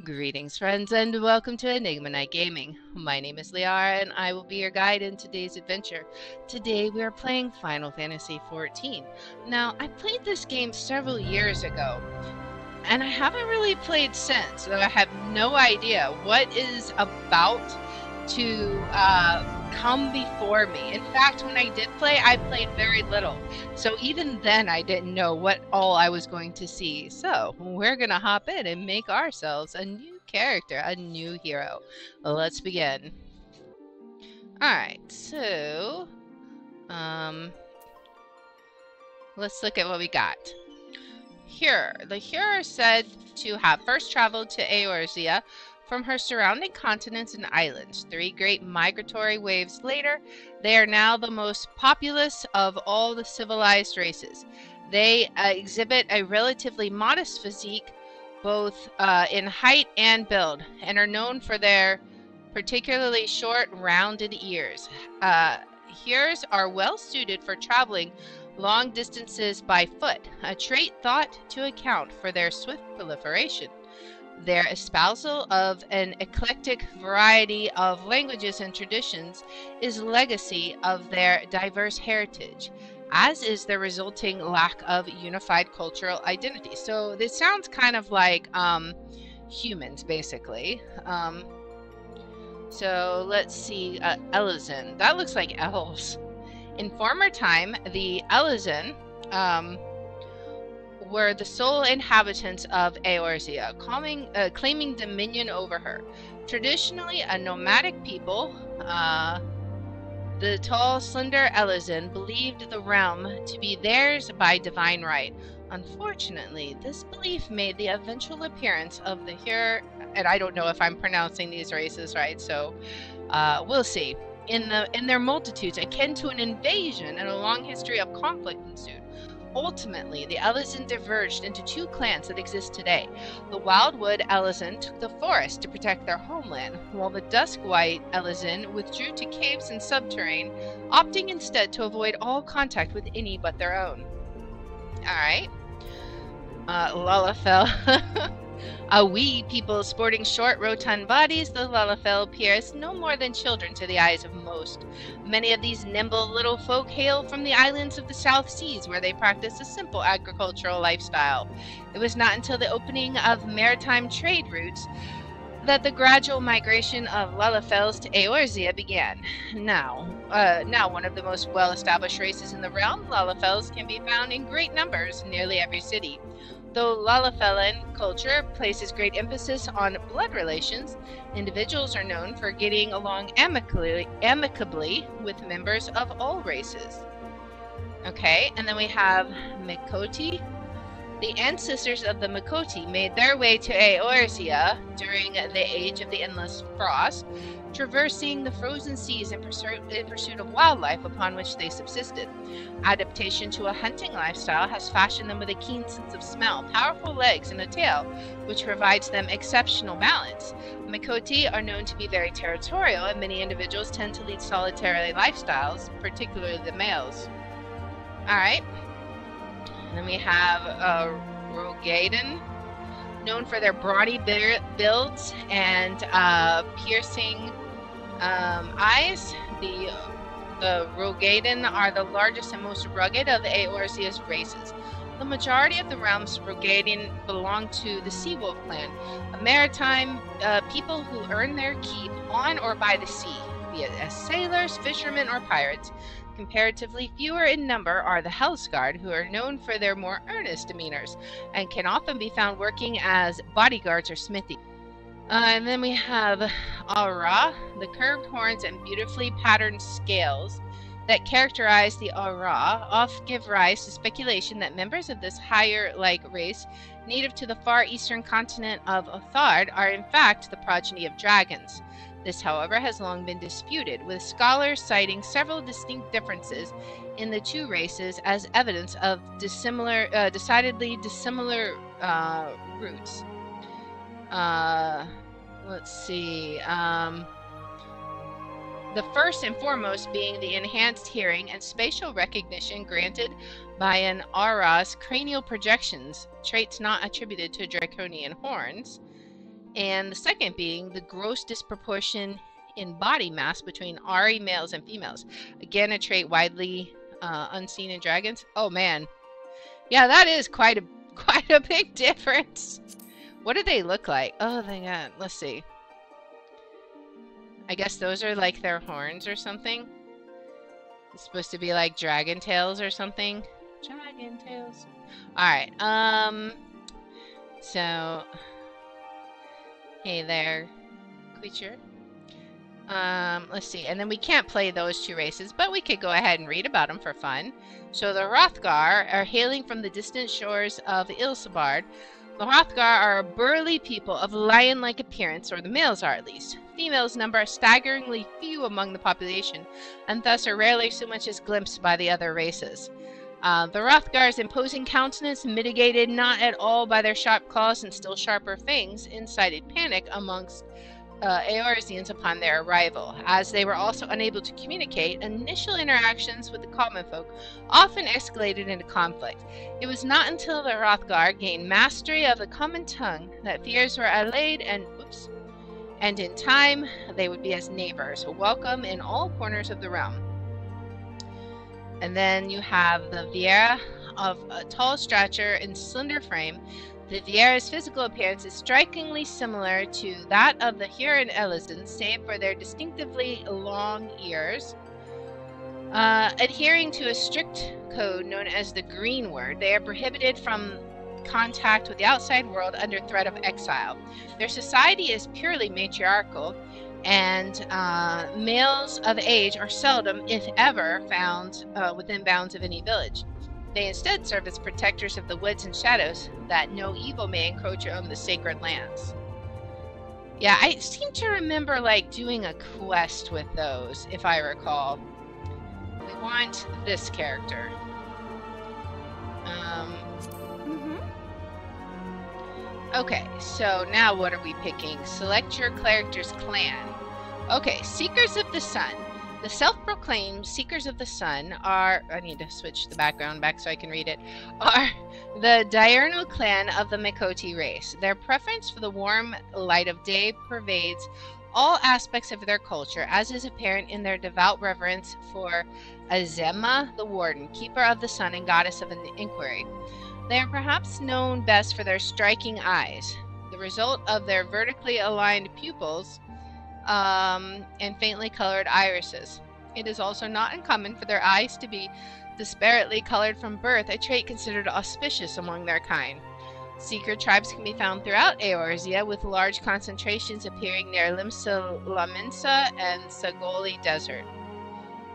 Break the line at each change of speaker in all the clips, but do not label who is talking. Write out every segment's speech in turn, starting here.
Greetings, friends, and welcome to Enigma Night Gaming. My name is Liara, and I will be your guide in today's adventure. Today, we are playing Final Fantasy XIV. Now, I played this game several years ago, and I haven't really played since, so I have no idea what is about to come before me. In fact, when I did play, I played very little. So even then, I didn't know what all I was going to see. So we're going to hop in and make ourselves a new character, a new hero. Let's begin. Alright, so let's look at what we got. Here, the hero are said to have first traveled to Eorzea from her surrounding continents and islands. 3 great migratory waves later, they are now the most populous of all the civilized races. They exhibit a relatively modest physique, both in height and build, and are known for their particularly short, rounded ears. Ears are well suited for traveling long distances by foot, a trait thought to account for their swift proliferation. Their espousal of an eclectic variety of languages and traditions is legacy of their diverse heritage, as is their resulting lack of unified cultural identity. So this sounds kind of like humans, basically. So let's see, Elizin. That looks like elves. In former time, the Elizin were the sole inhabitants of Eorzea, claiming dominion over her. Traditionally a nomadic people, the tall, slender Elizin believed the realm to be theirs by divine right. Unfortunately, this belief made the eventual appearance of the and I don't know if I'm pronouncing these races right, so we'll see. In their multitudes, akin to an invasion, and a long history of conflict ensued. Ultimately, the Elizin diverged into 2 clans that exist today. The Wildwood Elizin took the forest to protect their homeland, while the Duskwhite Elizin withdrew to caves and subterrane, opting instead to avoid all contact with any but their own. Alright. Lalafell. A wee people sporting short, rotund bodies, the Lalafell appears no more than children to the eyes of most. Many of these nimble little folk hail from the islands of the South Seas, where they practice a simple agricultural lifestyle. It was not until the opening of maritime trade routes that the gradual migration of Lalafells to Eorzea began. Now one of the most well-established races in the realm, Lalafells can be found in great numbers in nearly every city. Though Lalafellan culture places great emphasis on blood relations, individuals are known for getting along amicably with members of all races. Okay, and then we have Mikoti. The ancestors of the Mikoti made their way to Eorzea during the Age of the Endless Frost, traversing the frozen seas in pursuit of wildlife upon which they subsisted. Adaptation to a hunting lifestyle has fashioned them with a keen sense of smell, powerful legs, and a tail, which provides them exceptional balance. Mikoti are known to be very territorial, and many individuals tend to lead solitary lifestyles, particularly the males. Alright. And then we have Rogaden, known for their brawny builds and piercing eyes. The Rogaden are the largest and most rugged of Eorzea's races. The majority of the realm's Rogaden belong to the Seawolf clan, a maritime people who earn their keep on or by the sea, be it as sailors, fishermen, or pirates. Comparatively fewer in number are the Hellsguard, who are known for their more earnest demeanors, and can often be found working as bodyguards or smithy. And then we have Aura, the curved horns and beautifully patterned scales that characterize the Aura oft give rise to speculation that members of this higher-like race, native to the far eastern continent of Othard, are in fact the progeny of dragons. This, however, has long been disputed, with scholars citing several distinct differences in the 2 races as evidence of decidedly dissimilar roots. Let's see. The first and foremost being the enhanced hearing and spatial recognition granted by an Aura's cranial projections, traits not attributed to draconian horns. And the second being the gross disproportion in body mass between RE males and females. Again, a trait widely unseen in dragons. Oh man, yeah, that is quite a big difference. What do they look like? Oh, they got. Let's see. I guess those are like their horns or something. It's supposed to be like dragon tails or something. Dragon tails. All right. So, hey there, creature. Let's see. And then we can't play those two races, but we could go ahead and read about them for fun. So the Hrothgar are hailing from the distant shores of Ilsabard. The Hrothgar are a burly people of lion-like appearance, or the males are at least. Females number staggeringly few among the population, and thus are rarely so much as glimpsed by the other races. The Hrothgar's imposing countenance, mitigated not at all by their sharp claws and still sharper fangs, incited panic amongst Eorzeans upon their arrival. As they were also unable to communicate, initial interactions with the common folk often escalated into conflict. It was not until the Hrothgar gained mastery of the common tongue that fears were allayed and in time they would be as neighbors, welcome in all corners of the realm. And then you have the Viera of a tall stature and slender frame. The Viera's physical appearance is strikingly similar to that of the Huron Elizans, save for their distinctively long ears. Adhering to a strict code known as the Green Word, they are prohibited from contact with the outside world under threat of exile. Their society is purely matriarchal, and males of age are seldom, if ever, found within bounds of any village. They instead serve as protectors of the woods and shadows, that no evil may encroach on the sacred lands. Yeah, I seem to remember like doing a quest with those, if I recall. We want this character. Okay, so now what are we picking? Select your character's clan. Okay, Seekers of the Sun. The self-proclaimed Seekers of the Sun are, I need to switch the background back so I can read it, are the diurnal clan of the Makoti race. Their preference for the warm light of day pervades all aspects of their culture, as is apparent in their devout reverence for Azema, the Warden, Keeper of the Sun and Goddess of Inquiry. They are perhaps known best for their striking eyes, the result of their vertically aligned pupils and faintly colored irises. It is also not uncommon for their eyes to be disparately colored from birth, a trait considered auspicious among their kind. Seeker tribes can be found throughout Eorzea, with large concentrations appearing near Limsa and Sagoli Desert.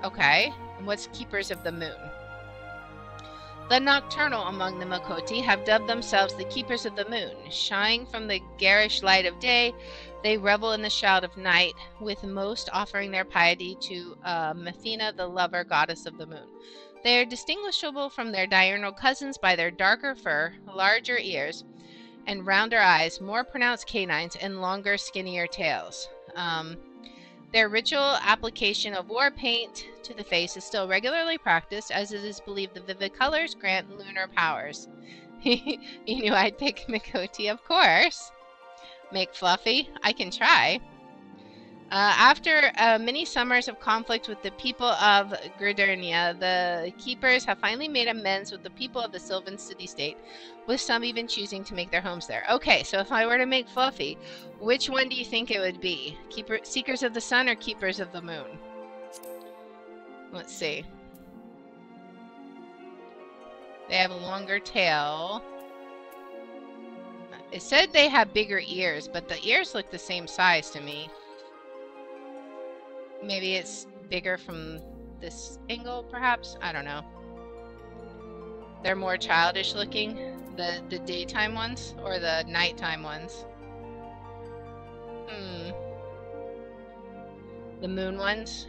Okay, and what's Keepers of the Moon? The nocturnal among the Makoti have dubbed themselves the Keepers of the Moon. Shying from the garish light of day, they revel in the shroud of night, with most offering their piety to Methina, the lover goddess of the moon. They are distinguishable from their diurnal cousins by their darker fur, larger ears, and rounder eyes, more pronounced canines, and longer, skinnier tails. Their ritual application of war paint to the face is still regularly practiced, as it is believed the vivid colors grant lunar powers. You knew I'd pick Makoti, of course. Make Fluffy? I can try. After many summers of conflict with the people of Gridernia, the Keepers have finally made amends with the people of the Sylvan City-State, with some even choosing to make their homes there. Okay, so if I were to make Fluffy, which one do you think it would be? Seekers of the Sun or Keepers of the Moon? Let's see. They have a longer tail. It said they have bigger ears, but the ears look the same size to me. Maybe it's bigger from this angle, perhaps? I don't know. They're more childish looking, the daytime ones, or the nighttime ones? The moon ones?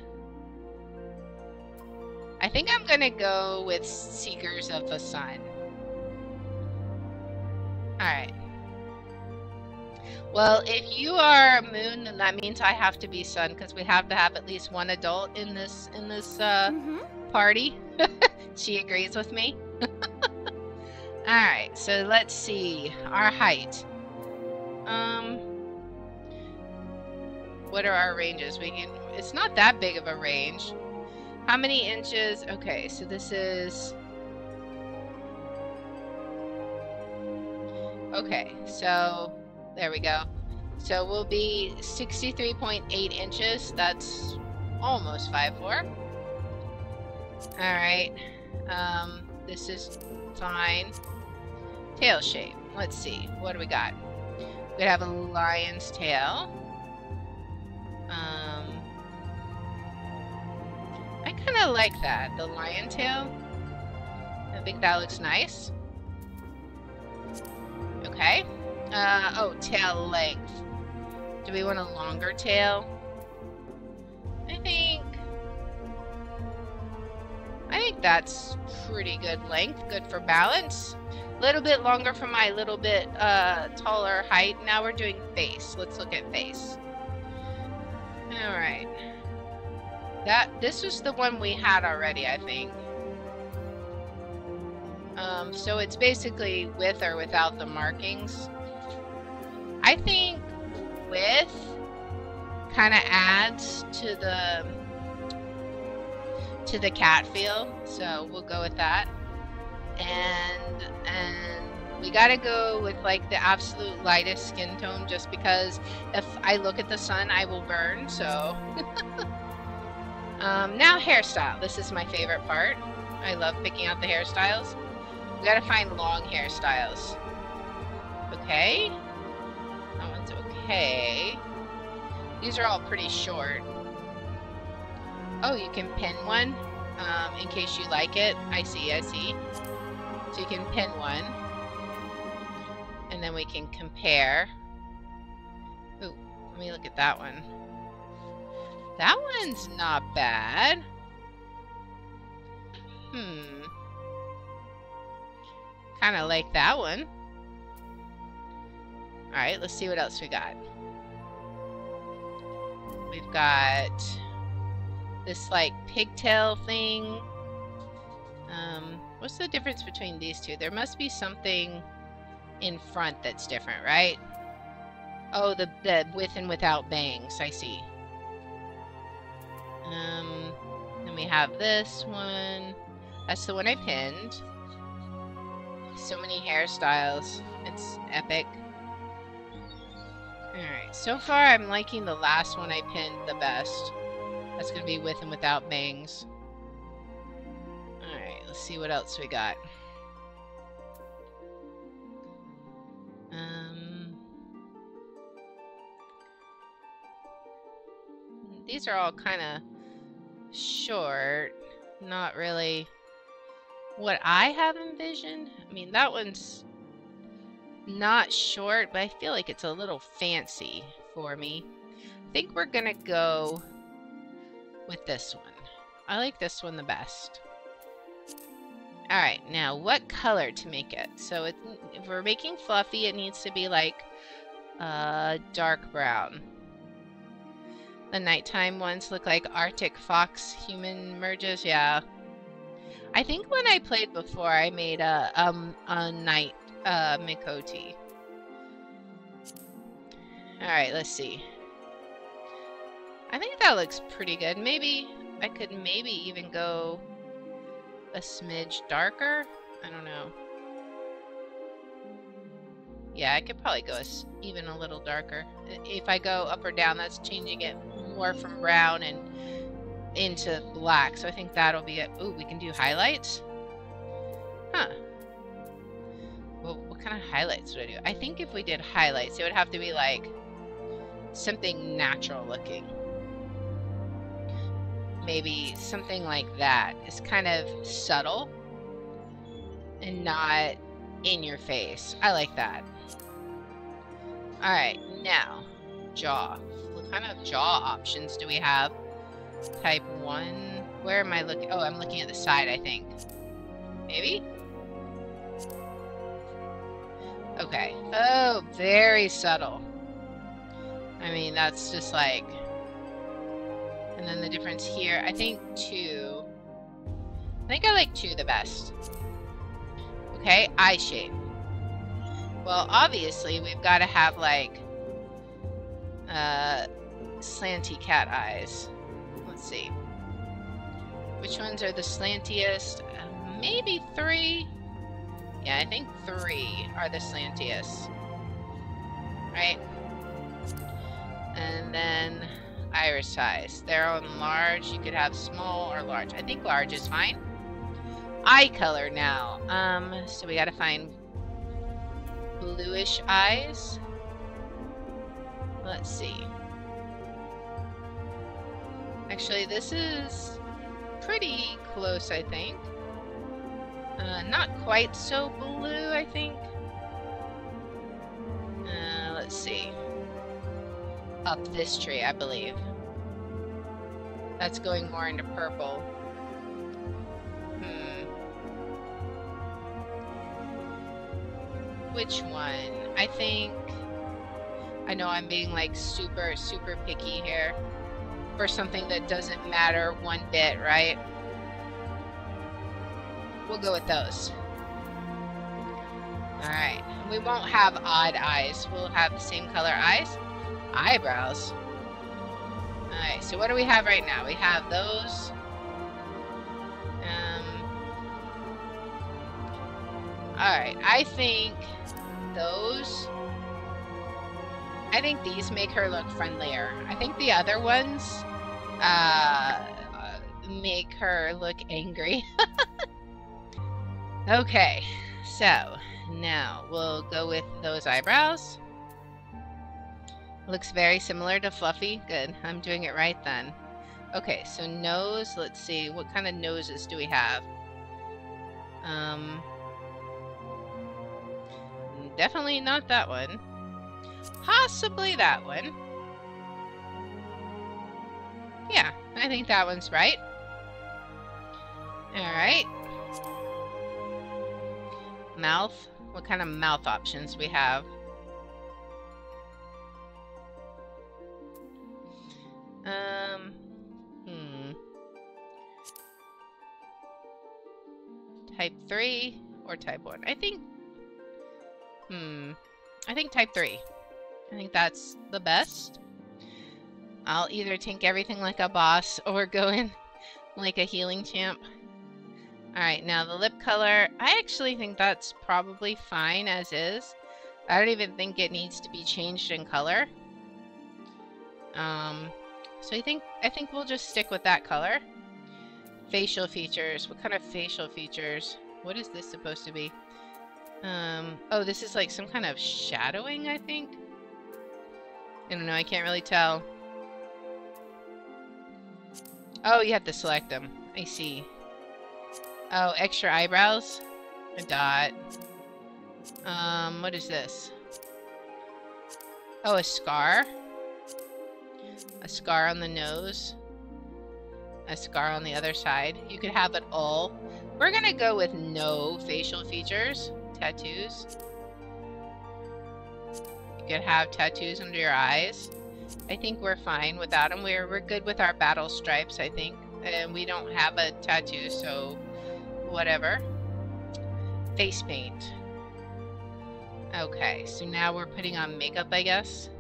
I think I'm gonna go with Seekers of the Sun. Alright. Well, if you are moon, then that means I have to be sun, because we have to have at least one adult in this party. She agrees with me. Alright, so let's see. Our height. what are our ranges? It's not that big of a range. How many inches? Okay, so this is... Okay, so there we go. So we'll be 63.8 inches. That's almost 5'4". Alright. This is fine. Tail shape. Let's see. What do we got? We have a lion's tail. I kind of like that. The lion tail. I think that looks nice. Okay. Oh, tail length. Do we want a longer tail? I think that's pretty good length. Good for balance. A little bit longer for my little bit taller height. Now we're doing face. Let's look at face. Alright. This was the one we had already, I think. So it's basically with or without the markings. I think with kind of adds to the cat feel, so we'll go with that. And we gotta go with like the absolute lightest skin tone, just because if I look at the sun I will burn. So now hairstyle. This is my favorite part. I love picking out the hairstyles. We gotta find long hairstyles. Okay, that one's okay. These are all pretty short. Oh, you can pin one in case you like it. I see. So you can pin one. And then we can compare. Ooh, let me look at that one. That one's not bad. Kind of like that one. Alright, let's see what else we got. We've got this like pigtail thing. What's the difference between these two? There must be something in front that's different, right? Oh, the with and without bangs. I see. Then we have this one. That's the one I pinned. So many hairstyles. It's epic. Alright, so far I'm liking the last one I pinned the best. That's gonna be with and without bangs. Alright, let's see what else we got. These are all kind of short. Not really what I have envisioned. I mean, that one's not short, but I feel like it's a little fancy for me. I think we're gonna go with this one. I like this one the best. Alright, now what color to make it? So if we're making fluffy, it needs to be like dark brown. The nighttime ones look like Arctic fox human merges. Yeah. I think when I played before, I made a night Mikoti. Alright, let's see. I think that looks pretty good. Maybe I could even go a smidge darker. I don't know. Yeah, I could probably go even a little darker. If I go up or down, that's changing it more from brown and into black. So I think that'll be it. Ooh, we can do highlights? Huh. Well, what kind of highlights would I do? I think if we did highlights, it would have to be like something natural looking. Maybe something like that. It's kind of subtle and not in your face. I like that. Alright, now jaw. What kind of jaw options do we have? Type 1. Where am I looking? Oh, I'm looking at the side, I think. Maybe? Okay. Oh, very subtle. I mean, that's just like... And then the difference here, I think 2. I think I like 2 the best. Okay, eye shape. Well, obviously, we've got to have, like, slanty cat eyes. Let's see. Which ones are the slantiest? Maybe 3. Yeah, I think 3 are the slantiest. Right? And then iris size. They're on large. You could have small or large. I think large is fine. Eye color now. So we gotta find bluish eyes. Let's see. Actually, this is pretty close, I think. Not quite so blue, I think. Let's see. Up this tree, I believe. That's going more into purple. Which one? I know I'm being like super picky here for something that doesn't matter one bit, right? We'll go with those. Alright. We won't have odd eyes. We'll have the same color eyes. Eyebrows. Alright, so what do we have right now? We have those. Alright, I think these make her look friendlier. I think the other ones make her look angry. Okay, so now we'll go with those eyebrows. Looks very similar to Fluffy. Good, I'm doing it right then. Okay, so nose, let's see, what kind of noses do we have? Definitely not that one. Possibly that one. Yeah, I think that one's right. Alright. Mouth. What kind of mouth options we have? Type 3 or type 1? I think type 3. I think that's the best. I'll either tank everything like a boss or go in like a healing champ. Alright, now the lip color, I actually think that's probably fine as is. I don't even think it needs to be changed in color. So I think we'll just stick with that color. Facial features. What kind of facial features? What is this supposed to be? Oh, this is like some kind of shadowing, I think. I don't know, I can't really tell. Oh, you have to select them. I see. Oh, extra eyebrows? A dot. What is this? Oh, a scar? A scar on the nose. A scar on the other side. You could have it all. We're gonna go with no facial features. Tattoos. You could have tattoos under your eyes. I think we're fine without them. We're good with our battle stripes, I think. And we don't have a tattoo, so whatever. Face paint. Okay, so now we're putting on makeup, I guess.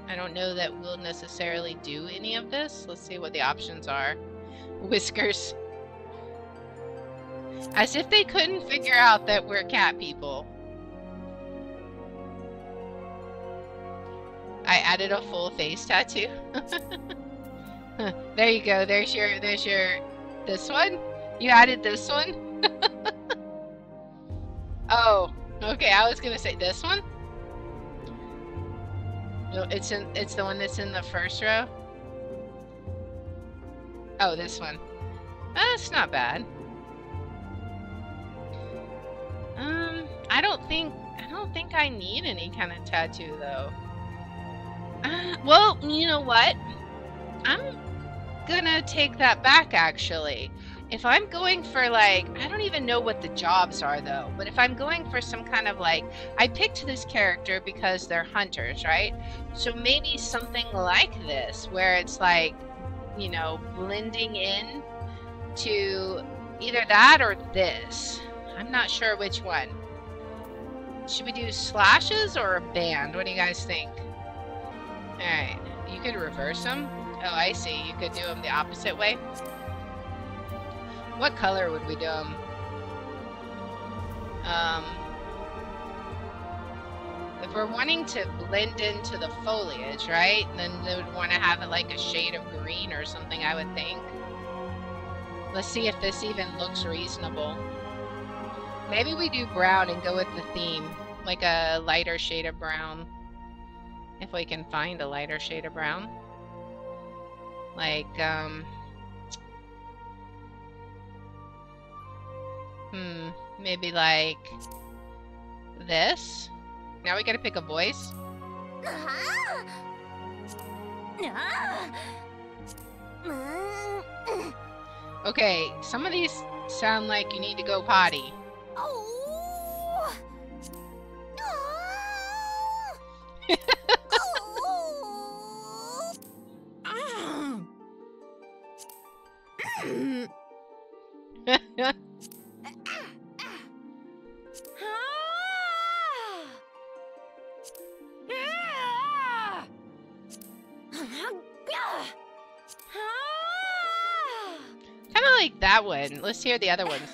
I don't know that we'll necessarily do any of this. Let's see what the options are. Whiskers. As if they couldn't figure out that we're cat people. I added a full face tattoo. There you go. There's your, this one? You added this one? Oh, okay. I was gonna say this one. No, it's the one that's in the first row. Oh, this one. That's not bad. I don't think I need any kind of tattoo though. Well, you know what? I'm gonna take that back actually. If I'm going for like, I don't even know what the jobs are though, but if I'm going for some kind of like, I picked this character because they're hunters, right? So maybe something like this, where it's like, you know, blending in to either that or this. I'm not sure which one. Should we do slashes or a band? What do you guys think? Alright. You could reverse them? Oh, I see. You could do them the opposite way. What color would we do them? If we're wanting to blend into the foliage, right? Then they would want to have it like a shade of green or something, I would think. Let's see if this even looks reasonable. Maybe we do brown and go with the theme. Like a lighter shade of brown. If we can find a lighter shade of brown. Like, maybe like this. Now we gotta pick a voice. Okay, some of these sound like you need to go potty. Kind of like that one. Let's hear the other ones.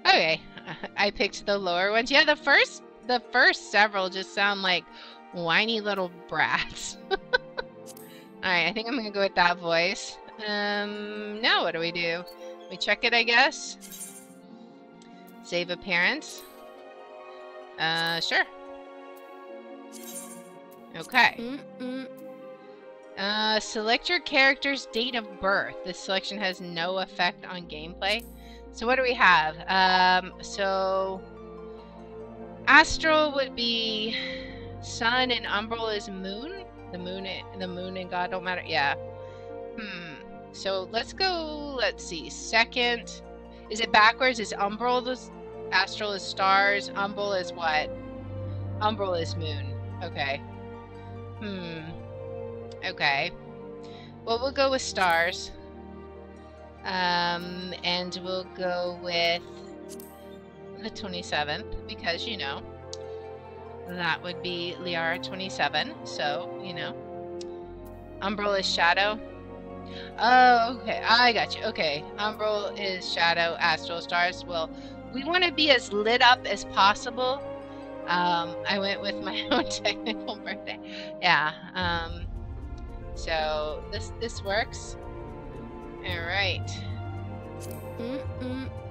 Okay, I picked the lower ones. Yeah, the first several just sound like whiny little brats. Alright, I think I'm gonna go with that voice. Now what do? We check it, I guess. Save appearance. Sure. Okay. Select your character's date of birth. This selection has no effect on gameplay. So what do we have? So Astral would be sun and Umbral is moon. The moon and God don't matter. Yeah. So let's go. Let's see. Second. Is it backwards? Is Umbral the Astral is stars? Umbral is what? Umbral is moon. Okay. Okay. Well, we'll go with stars. And we'll go with the 27th because, you know, that would be Liara 27. So, you know, Umbral is shadow. Oh, okay. I got you. Okay. Umbral is shadow, astral stars. Well, we want to be as lit up as possible. I went with my own technical birthday. Yeah. So this works. All right.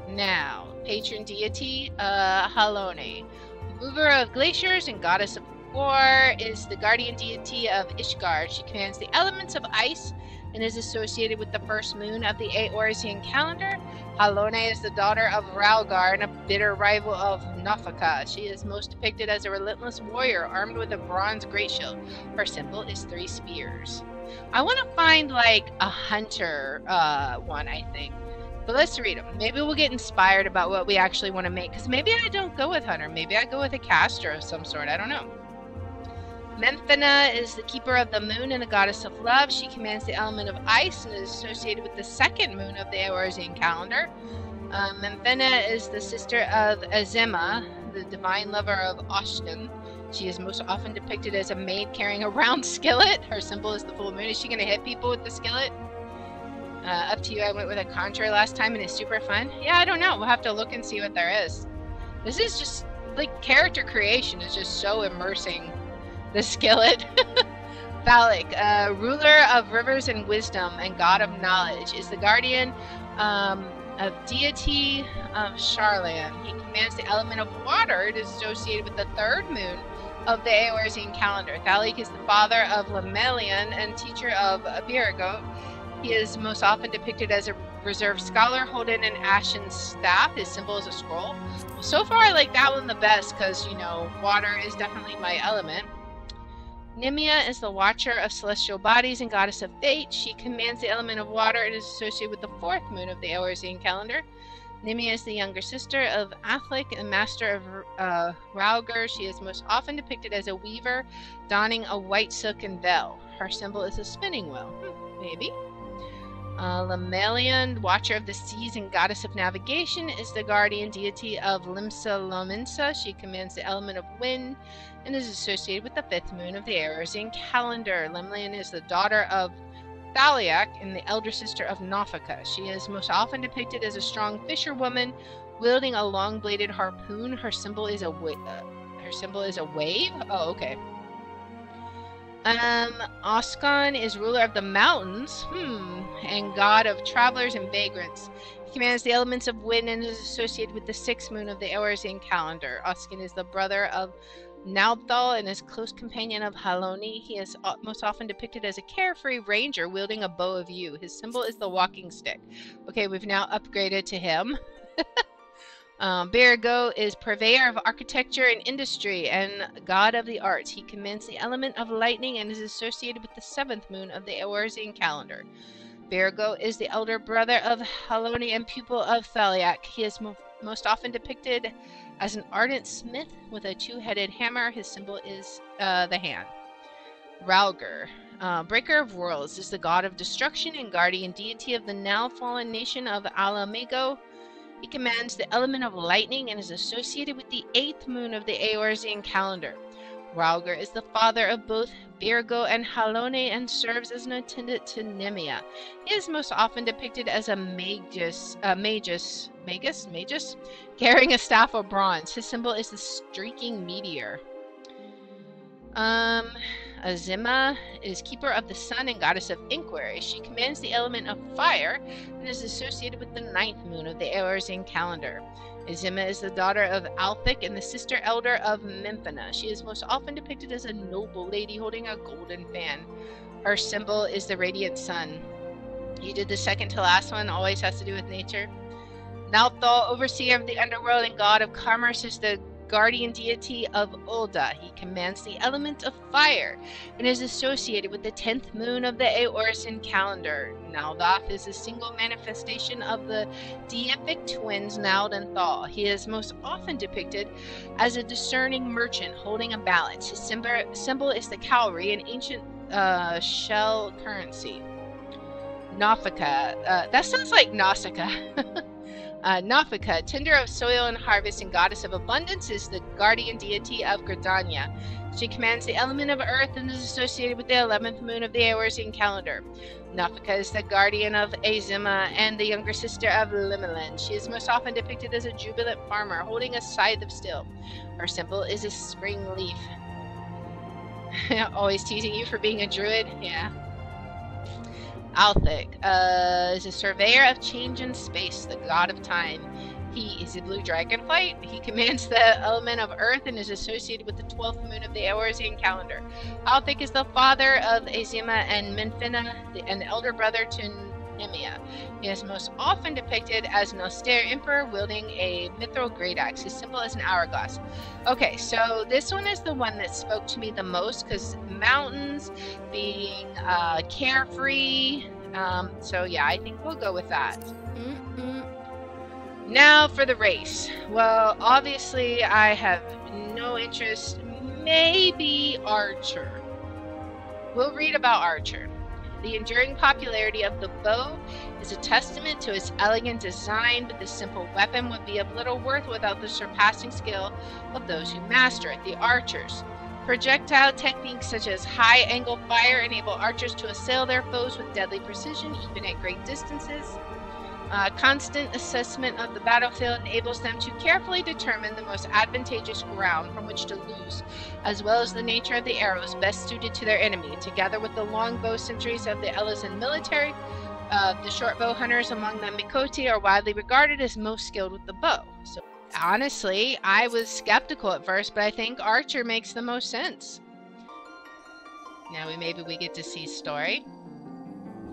Now, patron deity, Halone, mover of glaciers and goddess of war, is the guardian deity of Ishgard. She commands the elements of ice and is associated with the first moon of the Eorzean calendar. Halone is the daughter of Ralgar and a bitter rival of Nafaka. She is most depicted as a relentless warrior armed with a bronze great shield. Her symbol is 3 spears. I want to find like a hunter one, I think. But let's read them. Maybe we'll get inspired about what we actually want to make. Because maybe I don't go with hunter. Maybe I go with a caster of some sort. I don't know. Memphina is the keeper of the moon and the goddess of love. She commands the element of ice and is associated with the second moon of the Eorzean calendar. Memphina is the sister of Azema, the divine lover of Oshten. She is most often depicted as a maid carrying a round skillet. Her symbol is the full moon. Is she going to hit people with the skillet? Up to you. I went with a conjure last time and it's super fun. Yeah, I don't know. We'll have to look and see what there is. This is just, like, character creation is just so immersing. The skillet. Phallic, ruler of rivers and wisdom and god of knowledge, is the guardian of deity of Sharlan. He commands the element of water. It is associated with the third moon of the Eorzean calendar. Phallic is the father of Lemelian and teacher of Biragot. He is most often depicted as a reserved scholar holding an ashen staff. His symbol is a scroll. So far, I like that one the best because, you know, water is definitely my element. Nimia is the watcher of celestial bodies and goddess of fate. She commands the element of water and is associated with the fourth moon of the Eorzean calendar. Nimia is the younger sister of Athlic and master of Ralgar. She is most often depicted as a weaver, donning a white silken veil. Her symbol is a spinning wheel. Maybe. Lemelian, watcher of the seas and goddess of navigation, is the guardian deity of Limsa Lominsa. She commands the element of wind and is associated with the 5th moon of the Eorzea calendar. Lemelian is the daughter of Thaliak and the elder sister of Naufaka. She is most often depicted as a strong fisherwoman wielding a long-bladed harpoon. Her symbol is a wave. Oh, okay. Oskan is ruler of the mountains, and god of travelers and vagrants. He commands the elements of wind and is associated with the 6th moon of the Eorzea calendar. Oskan is the brother of Naubthal and is close companion of Haloni. He is most often depicted as a carefree ranger wielding a bow of yew. His symbol is the walking stick. Okay, we've now upgraded to him. Berigo is purveyor of architecture and industry and god of the arts. He commands the element of lightning and is associated with the 7th moon of the Eorzea calendar. Berigo is the elder brother of Haloni and pupil of Thaliak. He is most often depicted as an ardent smith with a 2-headed hammer. His symbol is the hand. Ralger, breaker of worlds, is the god of destruction and guardian deity of the now fallen nation of Alamigo. He commands the element of lightning and is associated with the 8th moon of the Eorzea calendar. Ralger is the father of both Berigo and Halone and serves as an attendant to Nemea. He is most often depicted as a magus, carrying a staff of bronze. His symbol is the streaking meteor. Azima is keeper of the sun and goddess of inquiry. She commands the element of fire and is associated with the 9th moon of the Eorzea calendar. Azima is the daughter of Althic and the sister elder of Memphina. She is most often depicted as a noble lady holding a golden fan. Her symbol is the radiant sun. You did the second to last one, always has to do with nature. Nalthal, overseer of the underworld and god of commerce, is the guardian deity of Ulda. He commands the element of fire and is associated with the 10th moon of the Eorzea calendar. Naldath is a single manifestation of the deific twins Nald and Thal. He is most often depicted as a discerning merchant holding a balance. His symbol is the cowrie, an ancient shell currency. Naufaka, that sounds like Nausicaa. Naufaka, tender of soil and harvest and goddess of abundance, is the guardian deity of Gridania. She commands the element of earth and is associated with the 11th moon of the Eorzea calendar. Naufaka is the guardian of Azima and the younger sister of Limelin. She is most often depicted as a jubilant farmer holding a scythe of steel. Her symbol is a spring leaf. Always teasing you for being a druid? Yeah. Althic is a surveyor of change in space, the god of time. He is a blue dragonflight. He commands the element of earth and is associated with the 12th moon of the Eorzea calendar. Althic is the father of Azima and Menphina and the elder brother to Nemea. He is most often depicted as an austere emperor wielding a mithril great axe. His symbol is an hourglass. Okay, so this one is the one that spoke to me the most because mountains, being carefree. So yeah, I think we'll go with that. Now for the race. Well, obviously I have no interest. Maybe Archer. We'll read about Archer. The enduring popularity of the bow is a testament to its elegant design, but this simple weapon would be of little worth without the surpassing skill of those who master it, the archers. Projectile techniques such as high-angle fire enable archers to assail their foes with deadly precision, even at great distances. Constant assessment of the battlefield enables them to carefully determine the most advantageous ground from which to lose, as well as the nature of the arrows best suited to their enemy. Together with the long bow sentries of the Elysian military, the short bow hunters among the Mikoti are widely regarded as most skilled with the bow. So honestly, I was skeptical at first, but I think Archer makes the most sense. Now maybe we get to see story.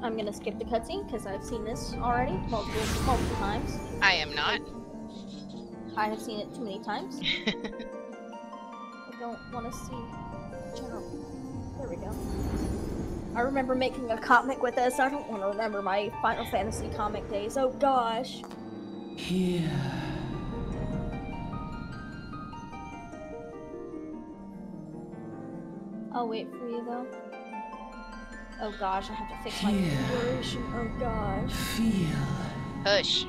I'm gonna skip the cutscene because I've seen this already multiple times.
I am not.
I have seen it too many times. I don't want to see general. There we go. I remember making a comic with this. I don't want to remember my Final Fantasy comic days. Oh gosh.
Here.
I'll wait for you though. Oh gosh, I have to fix my configuration. Oh gosh.
Hush.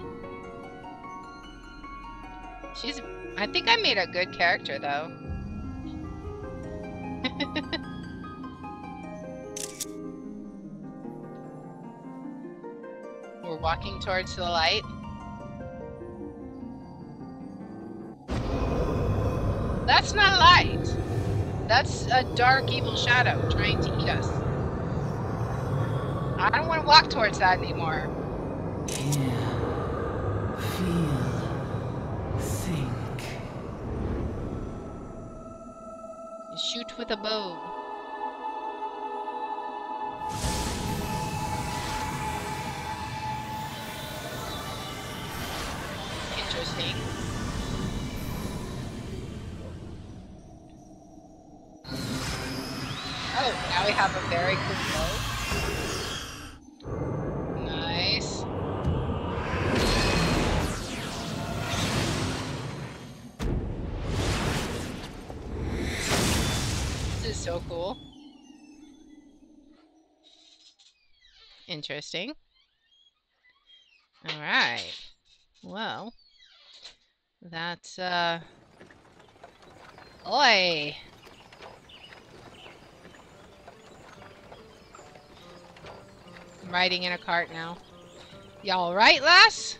I think I made a good character, though. We're walking towards the light. That's not light. That's a dark, evil shadow trying to eat us. I don't want to walk towards that anymore.
Hear, feel, think.
Shoot with a bow. Interesting. Oh, now we have a very cool bow. Nice. This is so cool. Interesting. Alright. Well, that's, Oi! I'm riding in a cart now. Y'all right, lass?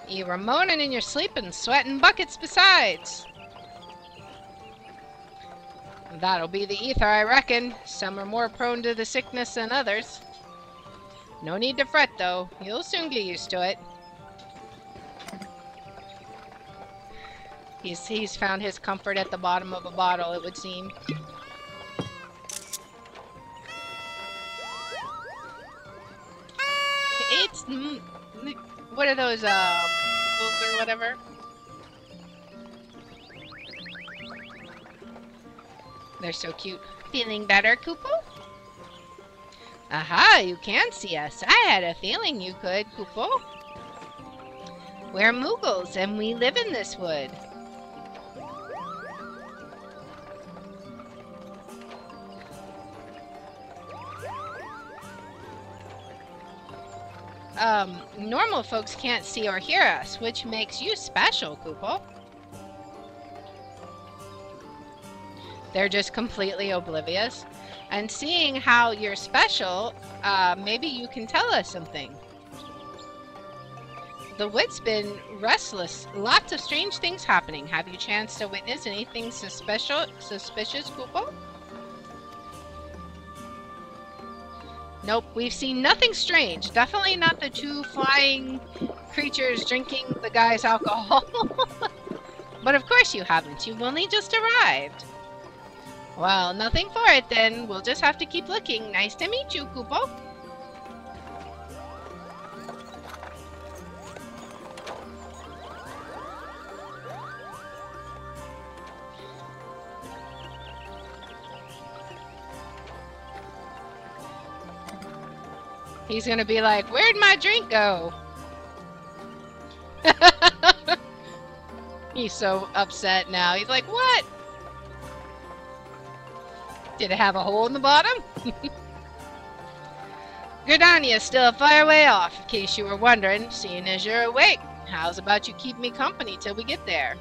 You were moaning in your sleep and sweating buckets besides. That'll be the ether, I reckon. Some are more prone to the sickness than others. No need to fret, though. You'll soon get used to it. He's found his comfort at the bottom of a bottle, it would seem. It's... what are those, books or whatever? They're so cute. Feeling better, Kupo? Aha, you can see us. I had a feeling you could, Kupo. We're Moogles, and we live in this wood. Normal folks can't see or hear us, which makes you special, Kupo. They're just completely oblivious. And seeing how you're special, maybe you can tell us something. The wood's been restless. Lots of strange things happening. Have you chanced to witness anything suspicious, Kupo? Nope, we've seen nothing strange. Definitely not the two flying creatures drinking the guy's alcohol. But of course you haven't. You've only just arrived. Well, nothing for it then. We'll just have to keep looking. Nice to meet you, Kupo. He's gonna be like, where'd my drink go? He's so upset now. He's like, what? Did it have a hole in the bottom? Gridania's still a fire way off, in case you were wondering, seeing as you're awake. How's about you keep me company till we get there?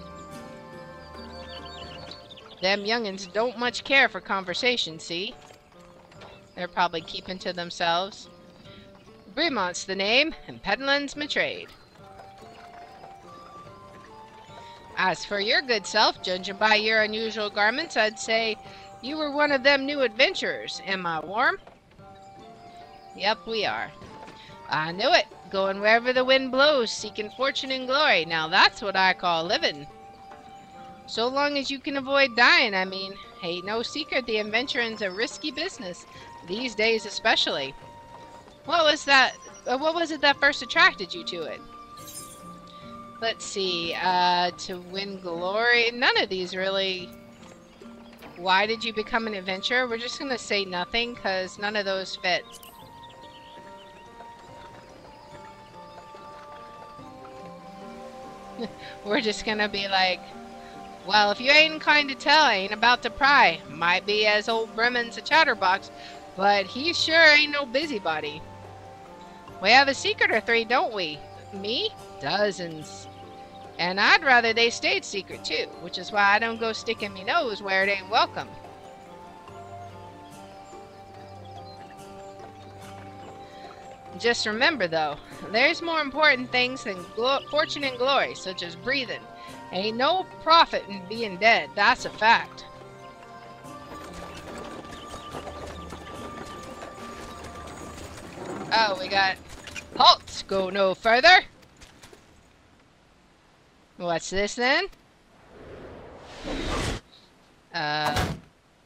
Them youngins don't much care for conversation, see? They're probably keeping to themselves. Bremont's the name, and peddling's my trade. As for your good self, judging by your unusual garments, I'd say you were one of them new adventurers. Am I warm? Yep, we are. I knew it. Going wherever the wind blows, seeking fortune and glory. Now that's what I call living. So long as you can avoid dying, I mean. Ain't no secret the adventuring's a risky business. These days especially. What was that? What was it that first attracted you to it? Let's see. To win glory? None of these really. Why did you become an adventurer? We're just gonna say nothing, because none of those fit. We're just gonna be like, Well, if you ain't inclined to tell, I ain't about to pry. Might be as old Bremen's a chatterbox, but he sure ain't no busybody. We have a secret or three, don't we? Me? Dozens. And I'd rather they stayed secret too, which is why I don't go sticking me nose where it ain't welcome. Just remember though, there's more important things than fortune and glory, such as breathing. Ain't no profit in being dead, that's a fact. Oh, we got... Halt! Go no further! What's this then?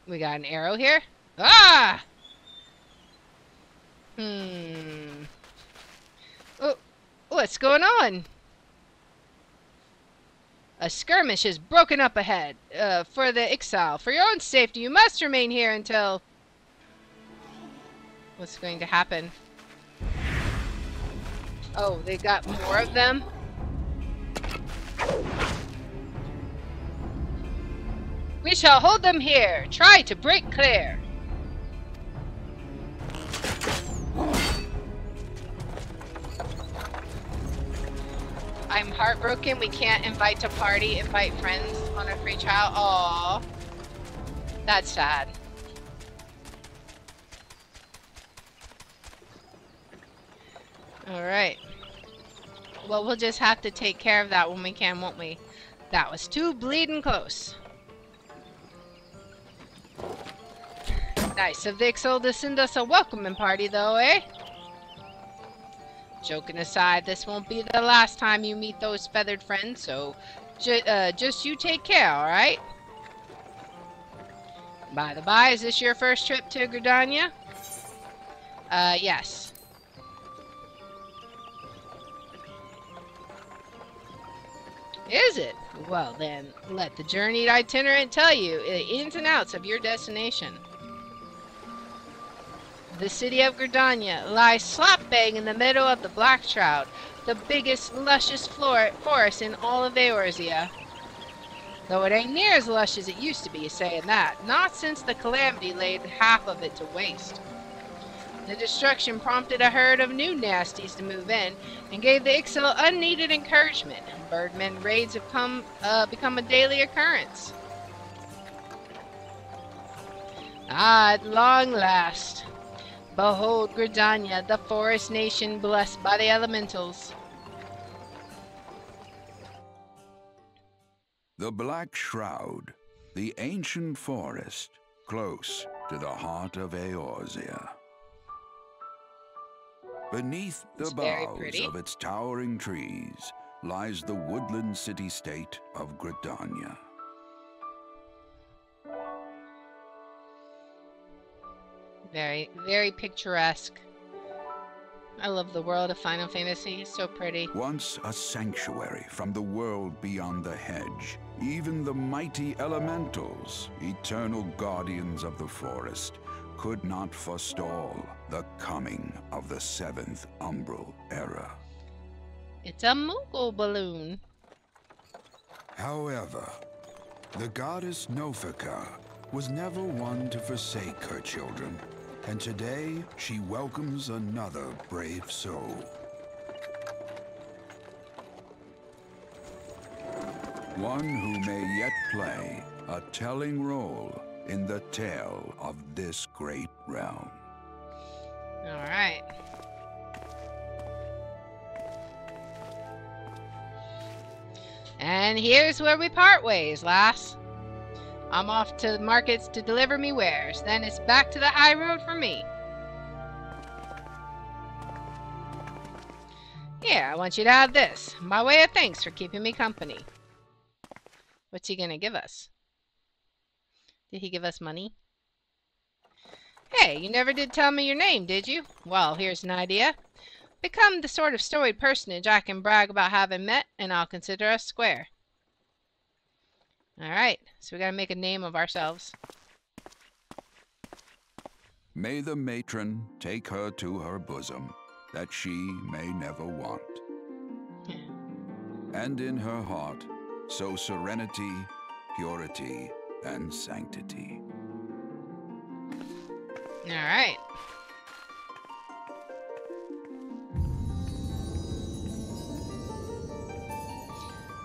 We got an arrow here. Ah! Oh, what's going on? A skirmish is broken up ahead. For the exile. For your own safety, you must remain here until... What's going to happen? Oh, they got more of them? We shall hold them here. Try to break clear. I'm heartbroken we can't invite to party, invite friends on a free trial. Aww. That's sad. Alright. Well, we'll just have to take care of that when we can, won't we? That was too bleeding close. Nice of the Ixol to send us a welcoming party, though, eh? Joking aside, this won't be the last time you meet those feathered friends, so just you take care, alright? By the by, is this your first trip to Gridania? Yes. Is it? Well then, let the journeyed itinerant tell you the ins and outs of your destination. The city of Gridania lies slap bang in the middle of the Black Shroud, the biggest, luscious forest in all of Eorzea. Though it ain't near as lush as it used to be, saying that, not since the calamity laid half of it to waste. The destruction prompted a herd of new nasties to move in, and gave the Ixil unneeded encouragement. Birdmen raids have become a daily occurrence. Ah, at long last. Behold Gridania, the forest nation blessed by the elementals.
The Black Shroud, the ancient forest, close to the heart of Eorzea. Beneath the boughs of its towering trees lies the woodland city-state of Gridania.
Very, very picturesque. I love the world of Final Fantasy. It's so pretty.
Once a sanctuary from the world beyond the hedge, even the mighty elementals, eternal guardians of the forest, could not forestall the coming of the seventh umbral era.
It's a Moogle balloon.
However, the goddess Nofika was never one to forsake her children, and today she welcomes another brave soul. One who may yet play a telling role in the tale of this great realm.
All right. And here's where we part ways, lass. I'm off to the markets to deliver me wares. Then it's back to the high road for me. Here, I want you to have this, by way of thanks for keeping me company. What's he gonna give us? Did he give us money? Hey, you never did tell me your name, did you? Well, here's an idea. Become the sort of storied personage I can brag about having met, and I'll consider us square. Alright, so we gotta make a name of ourselves.
May the matron take her to her bosom, that she may never want. And in her heart, sow serenity, purity, and sanctity.
Alright.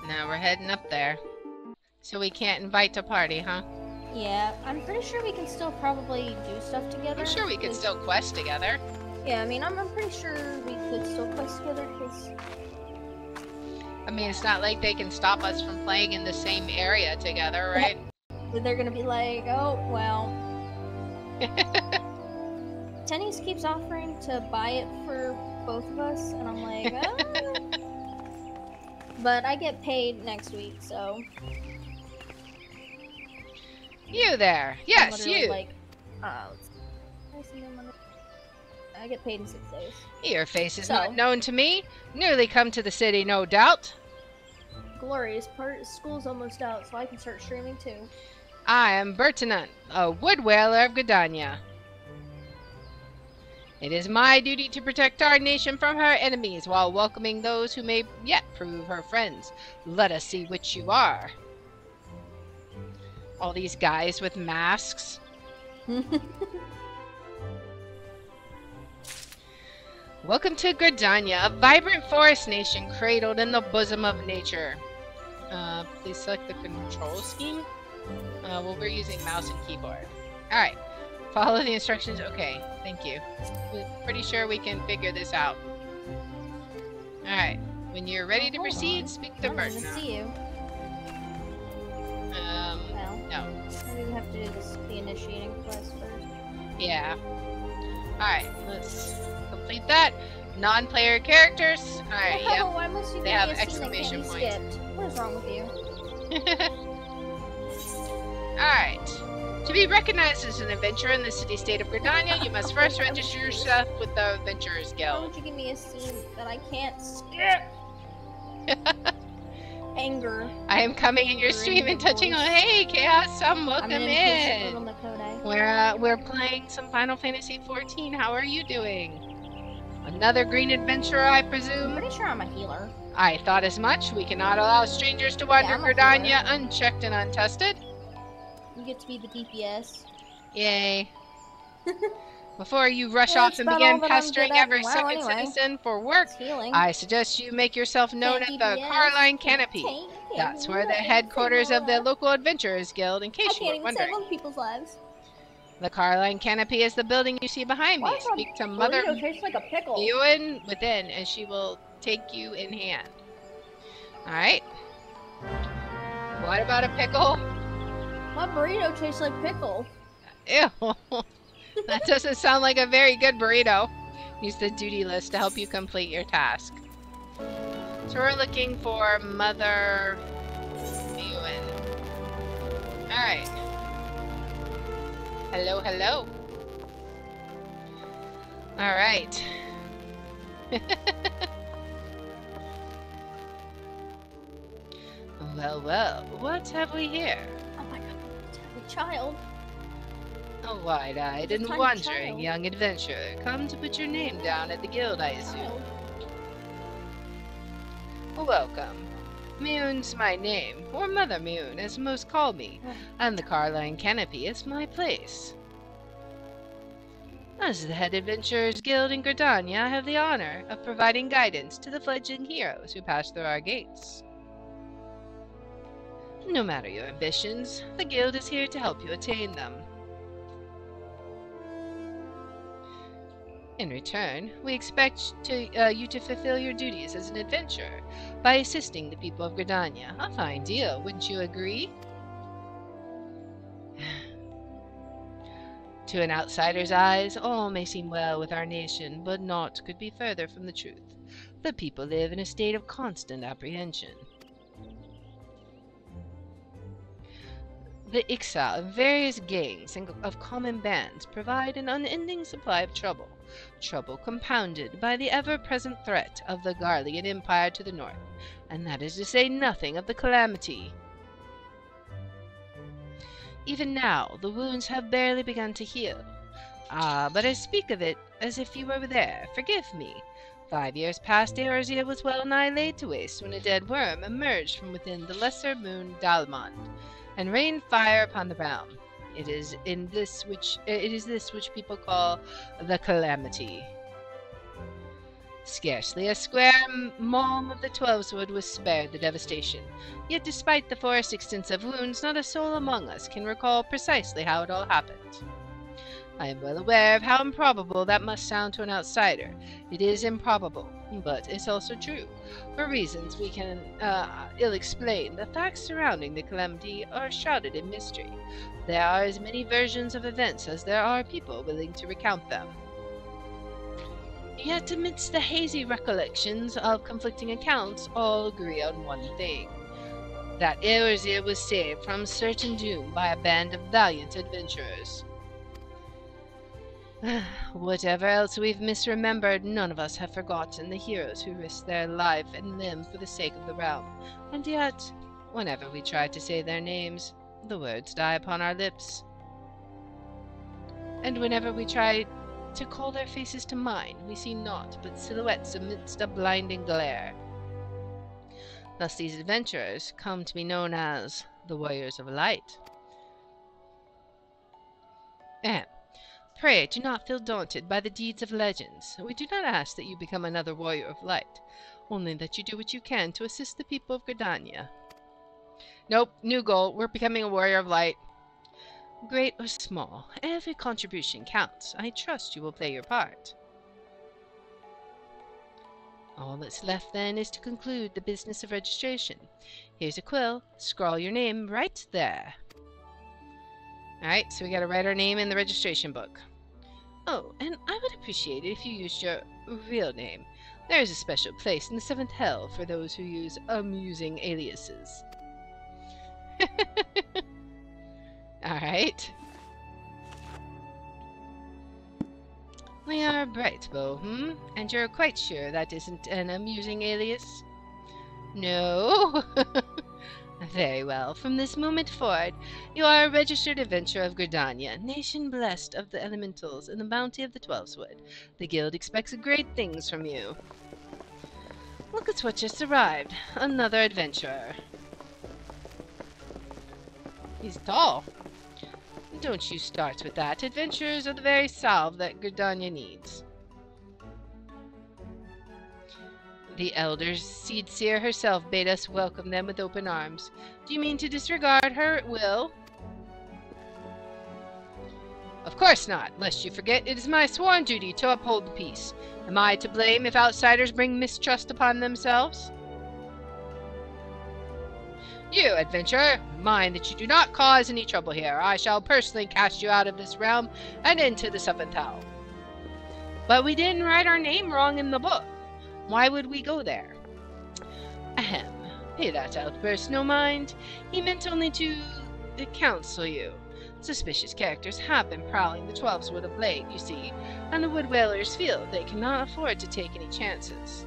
Now we're heading up there. So we can't invite to party, huh?
Yeah, I'm pretty sure we can still probably do stuff together.
I'm sure we could still quest together.
Yeah, I mean, I'm pretty sure we could still quest together because...
I mean, it's not like they can stop us from playing in the same area together, right?
They're gonna be like, oh, well... Tennis keeps offering to buy it for both of us, and I'm like, But I get paid next week, so...
You there. Yes, you.
Like, I get paid in 6 days.
Your face is not known to me. Newly come to the city, no doubt.
Glorious part. School's almost out, so I can start streaming too.
I am Bertinant, a wood whaler of Gridania. It is my duty to protect our nation from her enemies while welcoming those who may yet prove her friends. Let us see which you are. All these guys with masks. Welcome to Gridania, a vibrant forest nation cradled in the bosom of nature. Please select the control scheme. Well, we're using mouse and keyboard. Alright. Follow the instructions. Okay, thank you. We're pretty sure we can figure this out. Alright. When you're ready to proceed, speak to Bertina.
I see you.
No.
Maybe we have to do the initiating quest first.
Yeah. Alright, let's complete that. Non-player characters. Alright,
Oh,
yep.
why must you
They
give
have
me a scene that
exclamation
can't be
points.
skipped? What is wrong with you?
Alright. To be recognized as an adventurer in the city-state of Gridania, you must first register yourself with the Adventurers
Why
Guild.
would you give me a scene that I can't skip? Anger.
I am coming in your stream and touching on. Hey, Chaos! Welcome
I'm an impatient little
in.
Makote.
We're playing some Final Fantasy XIV. How are you doing? Another green adventurer, I
I'm
presume.
pretty sure I'm a healer.
I thought as much. We cannot allow strangers to wander
I'm a
Gridania
healer.
unchecked and untested.
You get to be the DPS.
Yay. Before you rush
Well,
off
that's
and
about
begin
all that I'm
pestering
good at.
every
Well,
second
anyway.
citizen for work,
It's healing.
I suggest you make yourself known at
Can't
the
DPS.
Carline Canopy.
Can't
That's where the
do that.
headquarters
Say
of the
no to
local Adventurers Guild, in
that. I
case you
can't
were
even
wondering.
save other people's lives.
The Carline Canopy is the building you see behind me.
Why does
Speak to Mother
burrito taste like a pickle?
Ewan within, and she will take you in hand. Alright. What about a pickle?
My burrito tastes like pickle.
Ew. That doesn't sound like a very good burrito. Use the duty list to help you complete your task. So we're looking for Mother Ewan. Alright. Hello, hello. Alright. Well, well, what have we here?
Oh my god, the child.
A wide-eyed and
tiny
wandering
child.
young adventurer. Come to put your name down at the guild, I assume.
Child.
Welcome. Mune's my name, or Mother Mune, as most call me, and the Carline Canopy is my place. As the head Adventurers Guild in Gridania, I have the honor of providing guidance to the fledgling heroes who pass through our gates. No matter your ambitions, the guild is here to help you attain them. In return, we expect you to fulfill your duties as an adventurer by assisting the people of Gridania. A fine deal, wouldn't you agree? To an outsider's eyes, all may seem well with our nation, but naught could be further from the truth. The people live in a state of constant apprehension. The Ixal and various gangs of common bands provide an unending supply of trouble. Trouble compounded by the ever-present threat of the Garlean Empire to the north, and that is to say nothing of the calamity. Even now, the wounds have barely begun to heal. Ah, but I speak of it as if you were there. Forgive me. 5 years past, Eorzea was well nigh laid to waste when a dead worm emerged from within the lesser moon Dalmond. and rain fire upon the realm. It is this which people call the calamity. Scarcely a square malm of the Twelveswood was spared the devastation. Yet despite the forest's extensive wounds, not a soul among us can recall precisely how it all happened. I am well aware of how improbable that must sound to an outsider. It is improbable, but it's also true. For reasons we can ill explain, the facts surrounding the calamity are shrouded in mystery. There are as many versions of events as there are people willing to recount them. Yet amidst the hazy recollections of conflicting accounts, all agree on one thing. That Eorzea was saved from certain doom by a band of valiant adventurers. Whatever else we've misremembered, none of us have forgotten the heroes who risked their life and limb for the sake of the realm. And yet, whenever we try to say their names, the words die upon our lips. And whenever we try to call their faces to mind, we see naught but silhouettes amidst a blinding glare. Thus these adventurers come to be known as the Warriors of Light. Pray, do not feel daunted by the deeds of legends. We do not ask that you become another Warrior of Light, only that you do what you can to assist the people of Gridania. Nope, new goal. We're becoming a Warrior of Light. Great or small, every contribution counts. I trust you will play your part. All that's left then is to conclude the business of registration. Here's a quill. Scrawl your name right there. Alright, so we gotta write our name in the registration book. Oh, and I would appreciate it if you used your real name. There is a special place in the 7th Hell for those who use amusing aliases. Alright. We are Brightbow, And you're quite sure that isn't an amusing alias? No? Very well. From this moment forward, you are a registered adventurer of Gridania, nation blessed of the elementals and the bounty of the Twelveswood. The guild expects great things from you. Look at what just arrived. Another adventurer. He's tall. Don't you start with that. Adventurers are the very salve that Gridania needs. The elder seed seer herself bade us welcome them with open arms. Do you mean to disregard her at will? Of course not, lest you forget it is my sworn duty to uphold the peace. Am I to blame if outsiders bring mistrust upon themselves? You, adventurer, mind that you do not cause any trouble here. I shall personally cast you out of this realm and into the 7th Hell. But we didn't write our name wrong in the book. Why would we go there? Ahem. Pay that outburst no mind. He meant only to counsel you. Suspicious characters have been prowling the Twelveswood of late, you see, and the Wood Whalers feel they cannot afford to take any chances.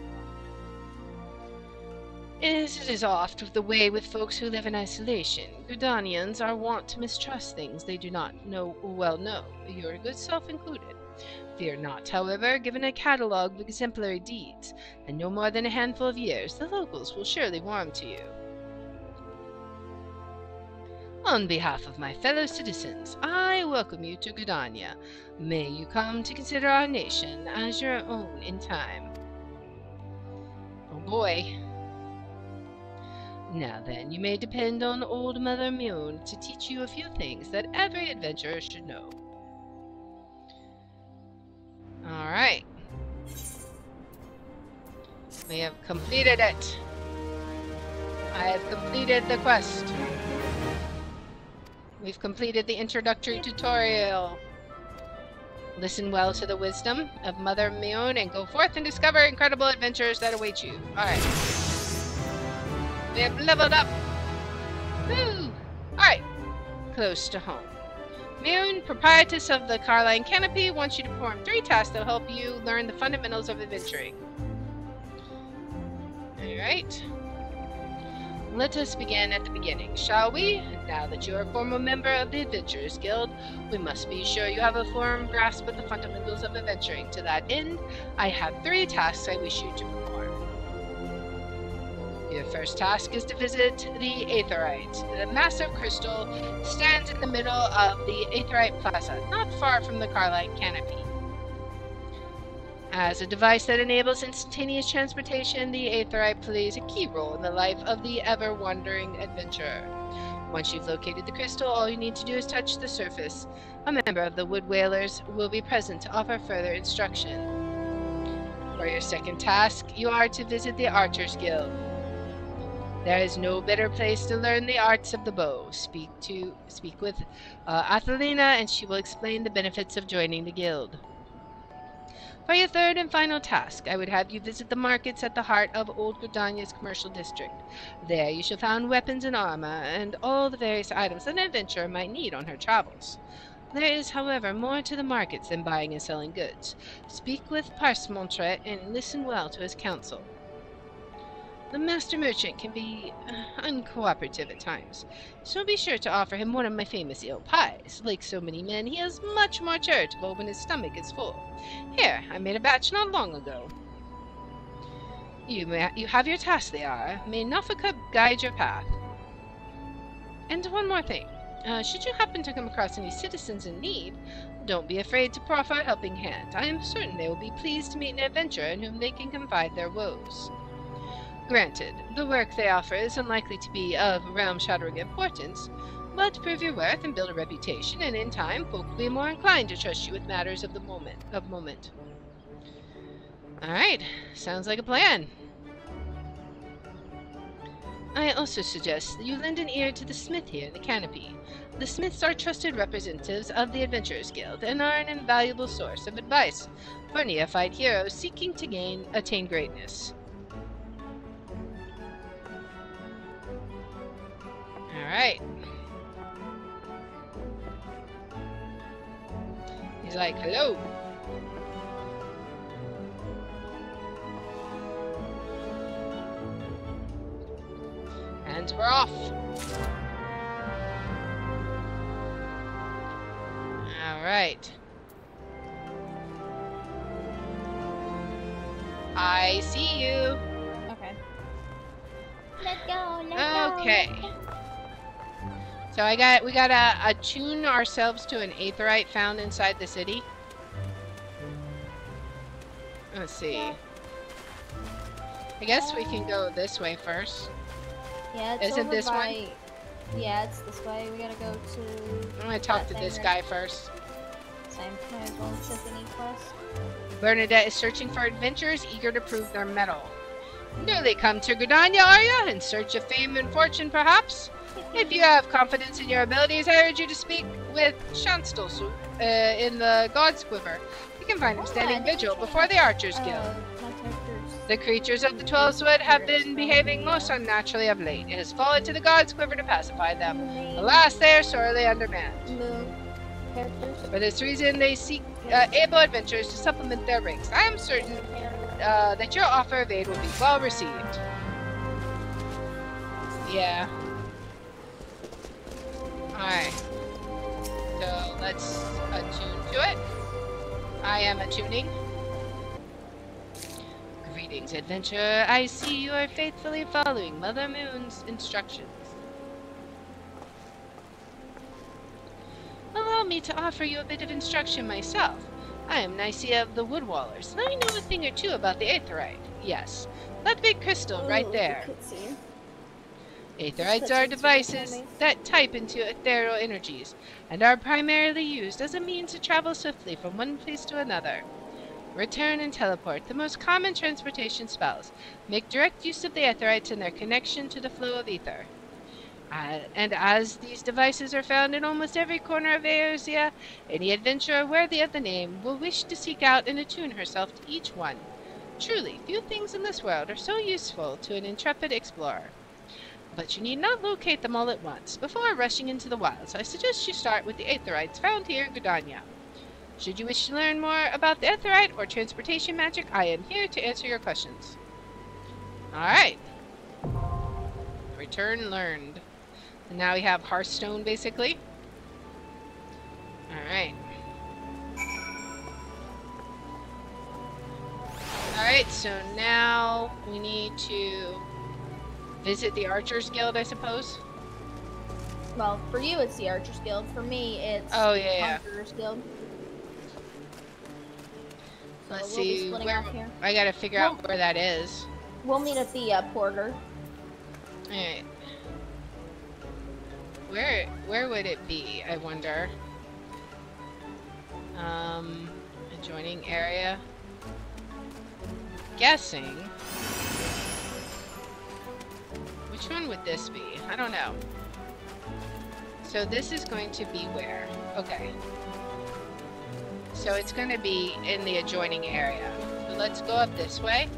It is oft the way with folks who live in isolation. Gridanians are wont to mistrust things they do not well know, your good self included. Fear not, however, given a catalogue of exemplary deeds, and no more than a handful of years, the locals will surely warm to you. On behalf of my fellow citizens, I welcome you to Gridania. May you come to consider our nation as your own in time. Oh boy. Now then, you may depend on old Mother Mune to teach you a few things that every adventurer should know. Alright. We have completed it. I have completed the quest. We've completed the introductory tutorial. Listen well to the wisdom of Mother Mune and go forth and discover incredible adventures that await you. Alright. We have leveled up. Woo! Alright. Close to home. Mune, proprietress of the Carline Canopy, wants you to perform 3 tasks that will help you learn the fundamentals of adventuring. Alright. Let us begin at the beginning, shall we? Now that you are a former member of the Adventurers Guild, we must be sure you have a firm grasp of the fundamentals of adventuring. To that end, I have 3 tasks I wish you to perform. Your first task is to visit the Aetheryte. The massive crystal stands in the middle of the Aetheryte Plaza, not far from the Carlight Canopy. As a device that enables instantaneous transportation, the Aetheryte plays a key role in the life of the ever-wandering adventurer. Once you've located the crystal, all you need to do is touch the surface. A member of the Wood Whalers will be present to offer further instruction. For your second task, you are to visit the Archers Guild. There is no better place to learn the arts of the bow. Speak with Athelina, and she will explain the benefits of joining the guild. For your third and final task, I would have you visit the markets at the heart of Old Gridania's commercial district. There you shall find weapons and armor, and all the various items that an adventurer might need on her travels. There is, however, more to the markets than buying and selling goods. Speak with Parcemontre and listen well to his counsel. The master merchant can be uncooperative at times, so be sure to offer him one of my famous eel pies. Like so many men, he is much more charitable when his stomach is full. Here, I made a batch not long ago. You have your task, Liara. May Nafaka guide your path. And one more thing. Should you happen to come across any citizens in need, don't be afraid to proffer a helping hand. I am certain they will be pleased to meet an adventurer in whom they can confide their woes. Granted, the work they offer is unlikely to be of realm-shattering importance, but prove your worth and build a reputation, and in time, folk will be more inclined to trust you with matters of moment. Alright, sounds like a plan. I also suggest that you lend an ear to the smith here in the canopy. The smiths are trusted representatives of the Adventurers Guild, and are an invaluable source of advice for neophyte heroes seeking to attain greatness. Alright. He's like, hello. And we're off. Alright. I see you.
Okay. Let's go, let's go.
Okay. So we gotta attune ourselves to an Aetheryte found inside the city. Let's see. I guess we can go this way first.
Yeah, it's
Isn't
over
this
by... Yeah, it's this way. We gotta go to...
I'm gonna talk to this guy first.
Same. Might as well check any quest.
Bernadette is searching for adventurers eager to prove their mettle. Newly come to Gridania, are you? In search of fame and fortune, perhaps? If you have confidence in your abilities, I urge you to speak with Shanstelsu in the God's Quiver. You can find him standing vigil before the Archers Guild. The creatures of the 12's Wood have been behaving most unnaturally of late. It has fallen to the God's Quiver to pacify them. Alas, they are sorely undermanned. For this reason, they seek able adventurers to supplement their ranks. I am certain that your offer of aid will be well received. Yeah. Alright. So, let's attune to it. I am attuning. Greetings, adventurer. I see you are faithfully following Mother Moon's instructions. Allow me to offer you a bit of instruction myself. I am Nicea of the Woodwallers, and I know a thing or two about the Aetheryte. Yes, that big crystal right there. Aetherites are devices that type into ethereal energies, and are primarily used as a means to travel swiftly from one place to another. Return and teleport, the most common transportation spells, make direct use of the Aetherites and their connection to the flow of ether. And as these devices are found in almost every corner of Eorzea, any adventurer worthy of the name will wish to seek out and attune herself to each one. Truly, few things in this world are so useful to an intrepid explorer. But you need not locate them all at once. Before rushing into the wilds, I suggest you start with the Aetherites found here in Gridania. Should you wish to learn more about the Aetherite or transportation magic, I am here to answer your questions. Alright. Return learned. And now we have Hearthstone, basically. Alright. Alright, so now we need to Visit the Archers Guild, I suppose?
Well, for you it's the Archers Guild. For me, it's
the
Conquerors Guild. So
Let's
we'll be
see.
splitting off here.
I gotta figure out where that is.
We'll meet at the Porter.
Alright. Where would it be, I wonder? Adjoining area. Guessing. Which one would this be? I don't know. So this is going to be where? Okay. So it's going to be in the adjoining area. So let's go up this way.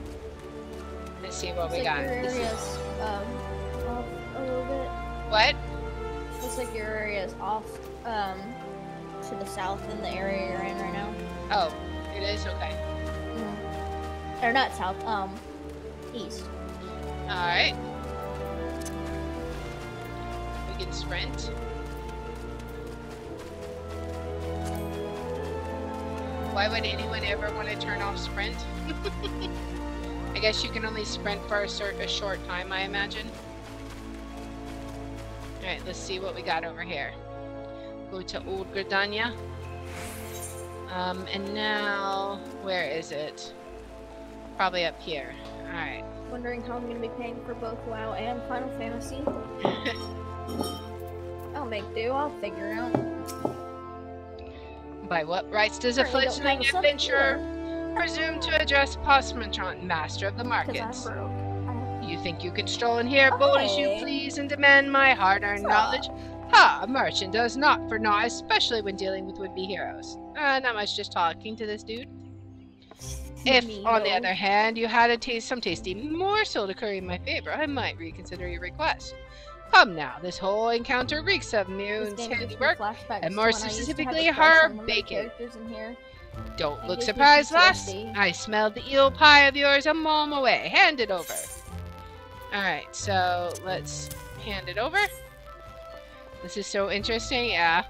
Let's see what we got.
Your area's off a little bit.
What?
Looks like your area's off to the south in the area you're in right now.
Oh, it is? Okay.
Or not south, east.
Alright. We can sprint. Why would anyone ever want to turn off sprint? I guess you can only sprint for a short time, I imagine. Alright, let's see what we got over here. Go to Old Gridania. And now, where is it? Probably up here. Alright.
Wondering how I'm going to be paying for both WoW and Final Fantasy. I'll make do, I'll figure it out.
By what rights does a fledgling adventurer presume to address Postmatron, master of the markets? You think you can stroll in here, bold as you please, and demand my hard-earned knowledge? Ha! A merchant does not for naught, especially when dealing with would-be heroes. Not much just talking to this dude. If, on the other hand, you had some tasty morsel to curry in my favor, I might reconsider your request. Come now, this whole encounter reeks of Moon's handiwork, and more specifically her bacon. Don't look surprised, lass. I smelled the eel pie of yours a mom away. Hand it over. Alright, so let's hand it over. This is so interesting, yeah.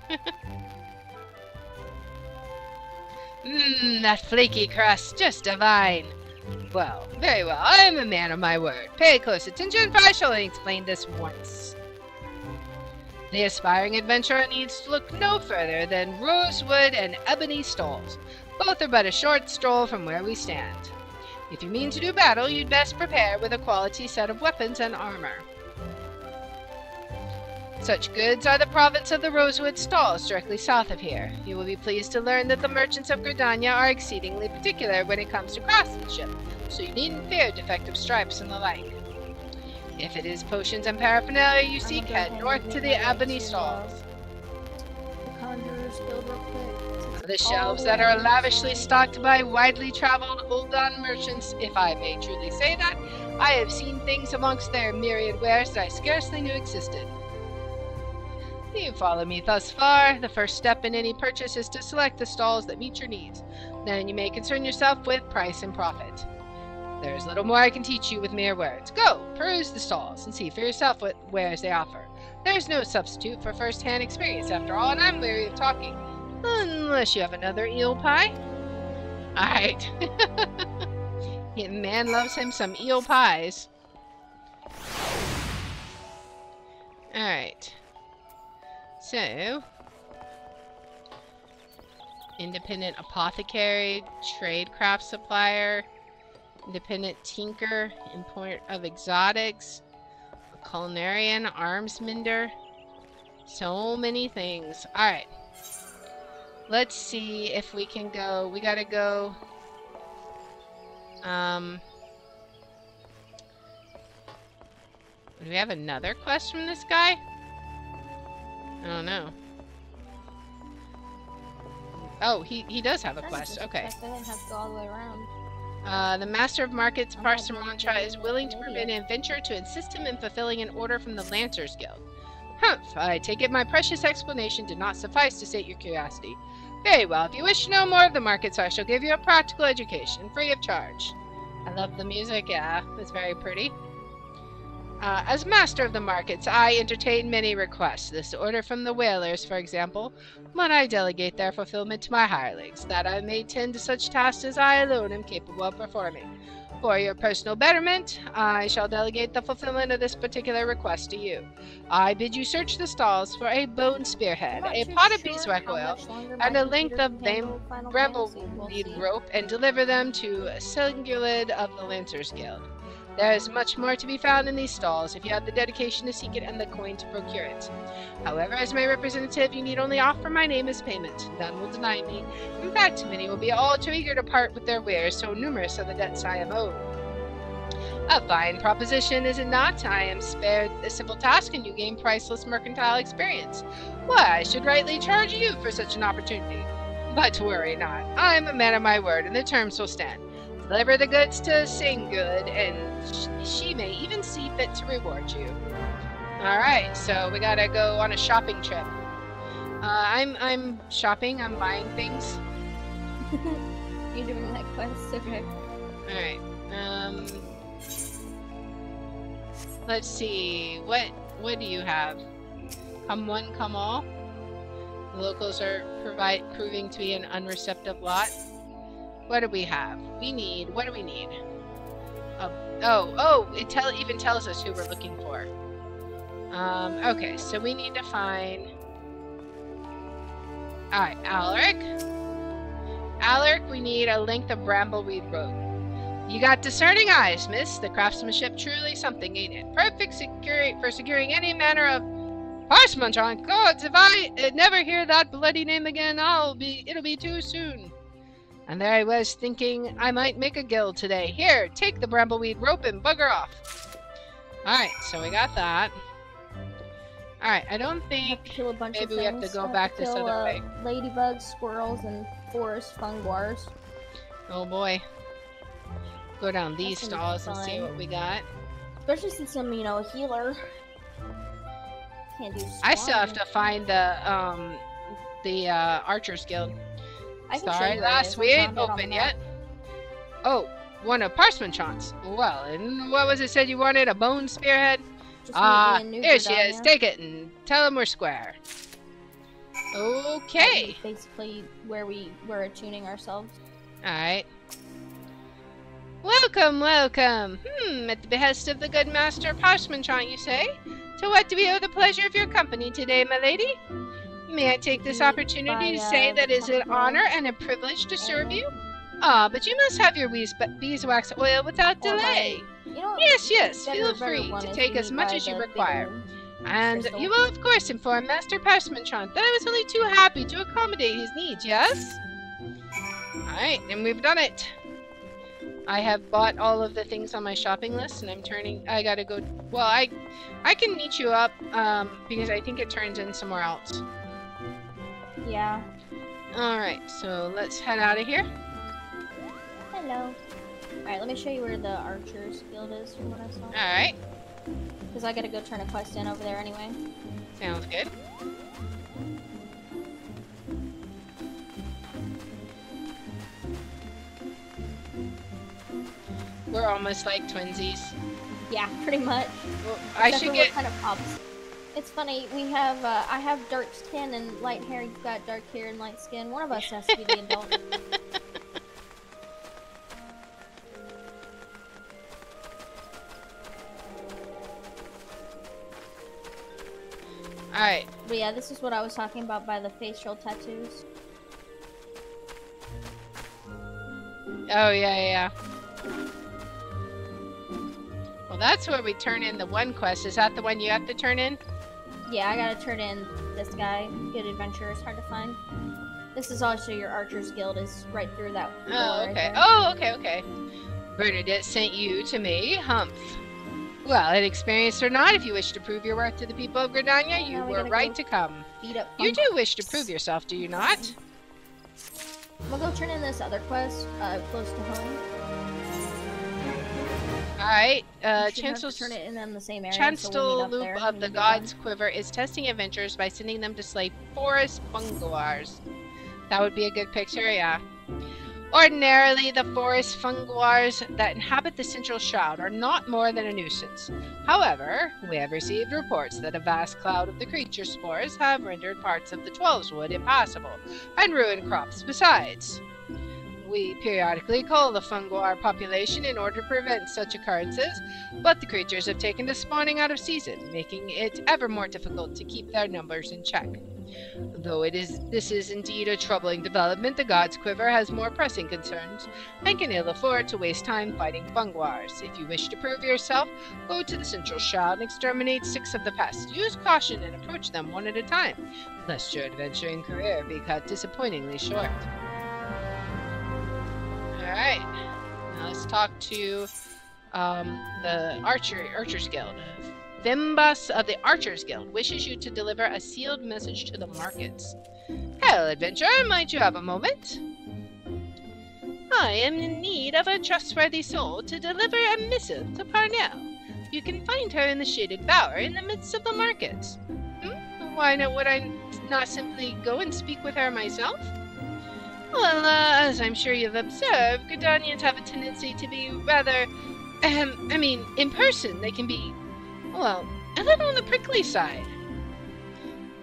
Mmm, that flaky crust, just divine. Well, very well, I am a man of my word. Pay close attention, for I shall explain this once. The aspiring adventurer needs to look no further than rosewood and ebony stalls. Both are but a short stroll from where we stand. If you mean to do battle, you'd best prepare with a quality set of weapons and armor. Such goods are the province of the rosewood stalls directly south of here. You will be pleased to learn that the merchants of Gridania are exceedingly particular when it comes to craftsmanship, so you needn't fear defective stripes and the like. If it is potions and paraphernalia you seek, head north to the ebony stalls. The shelves that are lavishly stocked by widely traveled Uldan merchants, if I may truly say that, I have seen things amongst their myriad wares that I scarcely knew existed. You follow me thus far. The first step in any purchase is to select the stalls that meet your needs. Then you may concern yourself with price and profit. There is little more I can teach you with mere words. Go, peruse the stalls, and see for yourself what wares they offer. There's no substitute for first-hand experience after all, and I'm weary of talking. Unless you have another eel pie. Alright. Yeah, man loves him some eel pies. Alright. So, independent apothecary, trade craft supplier, independent tinker, import of exotics, a culinarian, arms mender, so many things. Alright, let's see if we can go, we gotta go, do we have another quest from this guy? I don't know. Oh, he does have a quest. Okay.
I didn't have to go all the way around.
The Master of Markets, Parsamantra, is willing to permit an adventurer to assist him in fulfilling an order from the Lancers Guild. Humph, I take it my precious explanation did not suffice to sate your curiosity. Very well, if you wish to know more of the markets, I shall give you a practical education, free of charge. I love the music, yeah, it's very pretty. As master of the markets, I entertain many requests. This order from the whalers, for example, but I delegate their fulfillment to my hirelings, that I may tend to such tasks as I alone am capable of performing. For your personal betterment, I shall delegate the fulfillment of this particular request to you. I bid you search the stalls for a bone spearhead, a pot of beeswax oil, and a length of brambleweed rope, and deliver them to Singulid of the Lancers Guild. There is much more to be found in these stalls if you have the dedication to seek it and the coin to procure it. However, as my representative, you need only offer my name as payment. None will deny me. In fact, many will be all too eager to part with their wares, so numerous are the debts I am owed. A fine proposition, is it not? I am spared a simple task, and you gain priceless mercantile experience. Why, I should rightly charge you for such an opportunity. But worry not. I am a man of my word, and the terms will stand. Deliver the goods to Singulid, and she may even see fit to reward you. Alright, so we gotta go on a shopping trip. I'm shopping, I'm buying things.
You're doing that quest? Okay.
Alright, let's see, what do you have? Come one, come all? The locals are proving to be an unreceptive lot. What do we have? What do we need? It even tells us who we're looking for. Okay, so we need to find... Alright, Alaric. Alaric, we need a length of brambleweed rope. You got discerning eyes, miss. The craftsmanship truly something, ain't it? Perfect for securing any manner of... Parchment on gods, if I never hear that bloody name again, it'll be too soon. And there I was thinking I might make a guild today. Here, take the brambleweed rope and bugger off. Alright, so we got that. Alright, I don't think
kill a bunch
maybe
of
we have to go back this other way.
Ladybugs, squirrels, and forest funguars.
Oh boy. Go down these stalls and see what we got.
Especially since I'm, a healer. Can't do
I still have to find the Archers Guild. Sorry, lass, we ain't open yet. Oh, one of Parchment's. Well, and what was it said you wanted? A bone spearhead? Here she is. Take it and tell them we're square. Okay.
Basically, where we're attuning ourselves.
Alright. Welcome, welcome. At the behest of the good master Parchment, you say? To what do we owe the pleasure of your company today, my lady? May I take this opportunity to say that it is an honor and a privilege to serve you? But you must have your beeswax oil without delay. Yes, feel free to take as much as you require. And you will, of course, inform Master Parchment that I was only too happy to accommodate his needs, yes? Alright, and we've done it. I have bought all of the things on my shopping list, and I gotta go... Well, I can meet you up, because I think it turns in somewhere else.
Yeah.
Alright, so let's head out of here.
Hello. Alright, let me show you where the Archers Guild is from what I saw.
Alright.
Because I gotta go turn a quest in over there anyway.
Sounds good. We're almost like twinsies.
Yeah, pretty much.
Well, I should get...
kind of opposite. It's funny, we have, I have dark skin and light hair, you've got dark hair and light skin. One of us has to be the adult.
Alright.
But yeah, this is what I was talking about by the facial tattoos.
Oh, yeah. Well, that's where we turn in the one quest. Is that the one you have to turn in?
Yeah, I gotta turn in this guy. Good Adventure is hard to find. This is also your Archers Guild, is right through that door.
Oh, okay.
Right
Okay. Bernadette sent you to me, Humph. Well, inexperienced or not, if you wish to prove your worth to the people of Gridania, you were right to come. You do wish to prove yourself, do you not?
I'm gonna go turn in this other quest, close to home.
Alright,
turn it in the same area.
Chancellor Loop of the God's Quiver is testing adventurers by sending them to slay forest funguars. That would be a good picture, yeah. Ordinarily, the forest funguars that inhabit the Central Shroud are not more than a nuisance. However, we have received reports that a vast cloud of the creature spores have rendered parts of the Twelveswood impassable, and ruined crops besides. We periodically cull the funguar population in order to prevent such occurrences, but the creatures have taken to spawning out of season, making it ever more difficult to keep their numbers in check. Though this is indeed a troubling development, the God's Quiver has more pressing concerns, and can ill afford to waste time fighting funguars. If you wish to prove yourself, go to the Central Shroud and exterminate 6 of the pests. Use caution and approach them one at a time, lest your adventuring career be cut disappointingly short. Alright, now let's talk to the Archers Guild. Vimbas of the Archers Guild wishes you to deliver a sealed message to the markets. Hello, adventurer, might you have a moment? I am in need of a trustworthy soul to deliver a missive to Parnell. You can find her in the shaded bower in the midst of the markets. Why would I not simply go and speak with her myself? Well, as I'm sure you've observed, Gridanians have a tendency to be rather, in person they can be, well, a little on the prickly side.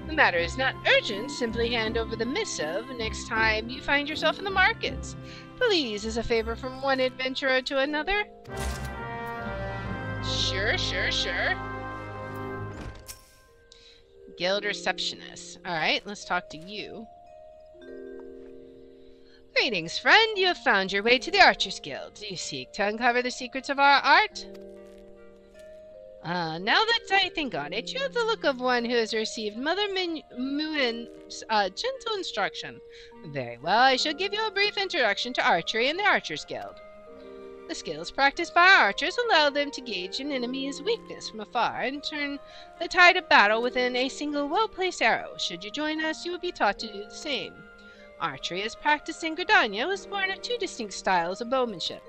The matter is not urgent. Simply hand over the missive next time you find yourself in the markets. Please, as a favor from one adventurer to another. Sure. Guild receptionist. Alright, let's talk to you. Greetings, friend. You have found your way to the Archers Guild. Do you seek to uncover the secrets of our art? Now that I think on it, you have the look of one who has received Mother Muin's gentle instruction. Very well, I shall give you a brief introduction to archery in the Archers Guild. The skills practiced by archers allow them to gauge an enemy's weakness from afar and turn the tide of battle within a single well-placed arrow. Should you join us, you will be taught to do the same. Archery, as practiced in Gridania, was born of 2 distinct styles of bowmanship.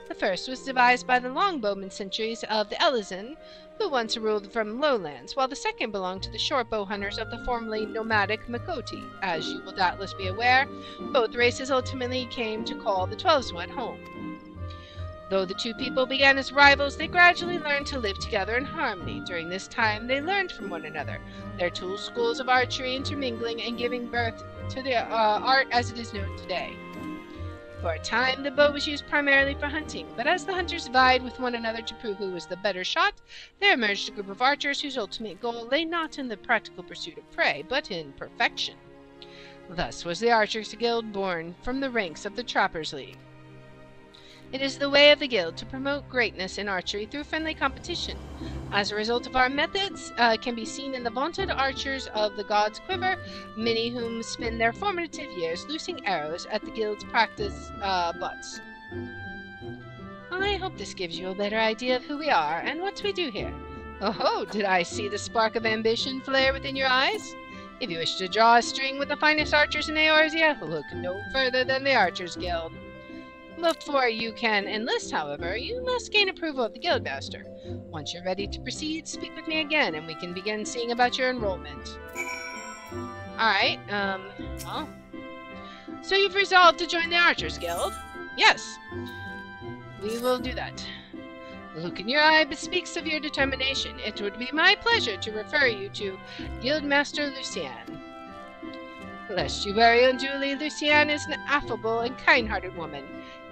The first was devised by the longbowmen centuries of the Elizan, who once ruled from lowlands, while the second belonged to the short bow hunters of the formerly nomadic Makoti. As you will doubtless be aware, both races ultimately came to call the Twelveswood home. Though the 2 people began as rivals, they gradually learned to live together in harmony. During this time, they learned from one another, their 2 schools of archery intermingling and giving birth to the art as it is known today. For a time, the bow was used primarily for hunting, but as the hunters vied with one another to prove who was the better shot, there emerged a group of archers whose ultimate goal lay not in the practical pursuit of prey, but in perfection. Thus was the Archers Guild born from the ranks of the Trappers League. It is the way of the guild to promote greatness in archery through friendly competition. As a result of our methods, can be seen in the vaunted archers of the God's Quiver, many whom spend their formative years loosing arrows at the guild's practice butts. I hope this gives you a better idea of who we are and what we do here. Oh, did I see the spark of ambition flare within your eyes? If you wish to draw a string with the finest archers in Eorzea, look no further than the Archers Guild. Before you can enlist, however, you must gain approval of the Guildmaster. Once you're ready to proceed, speak with me again, and we can begin seeing about your enrollment. Alright, well... So you've resolved to join the Archers Guild? Yes. We will do that. The look in your eye bespeaks of your determination. It would be my pleasure to refer you to Guildmaster Lucienne. Lest you worry unduly, Lucienne is an affable and kind-hearted woman.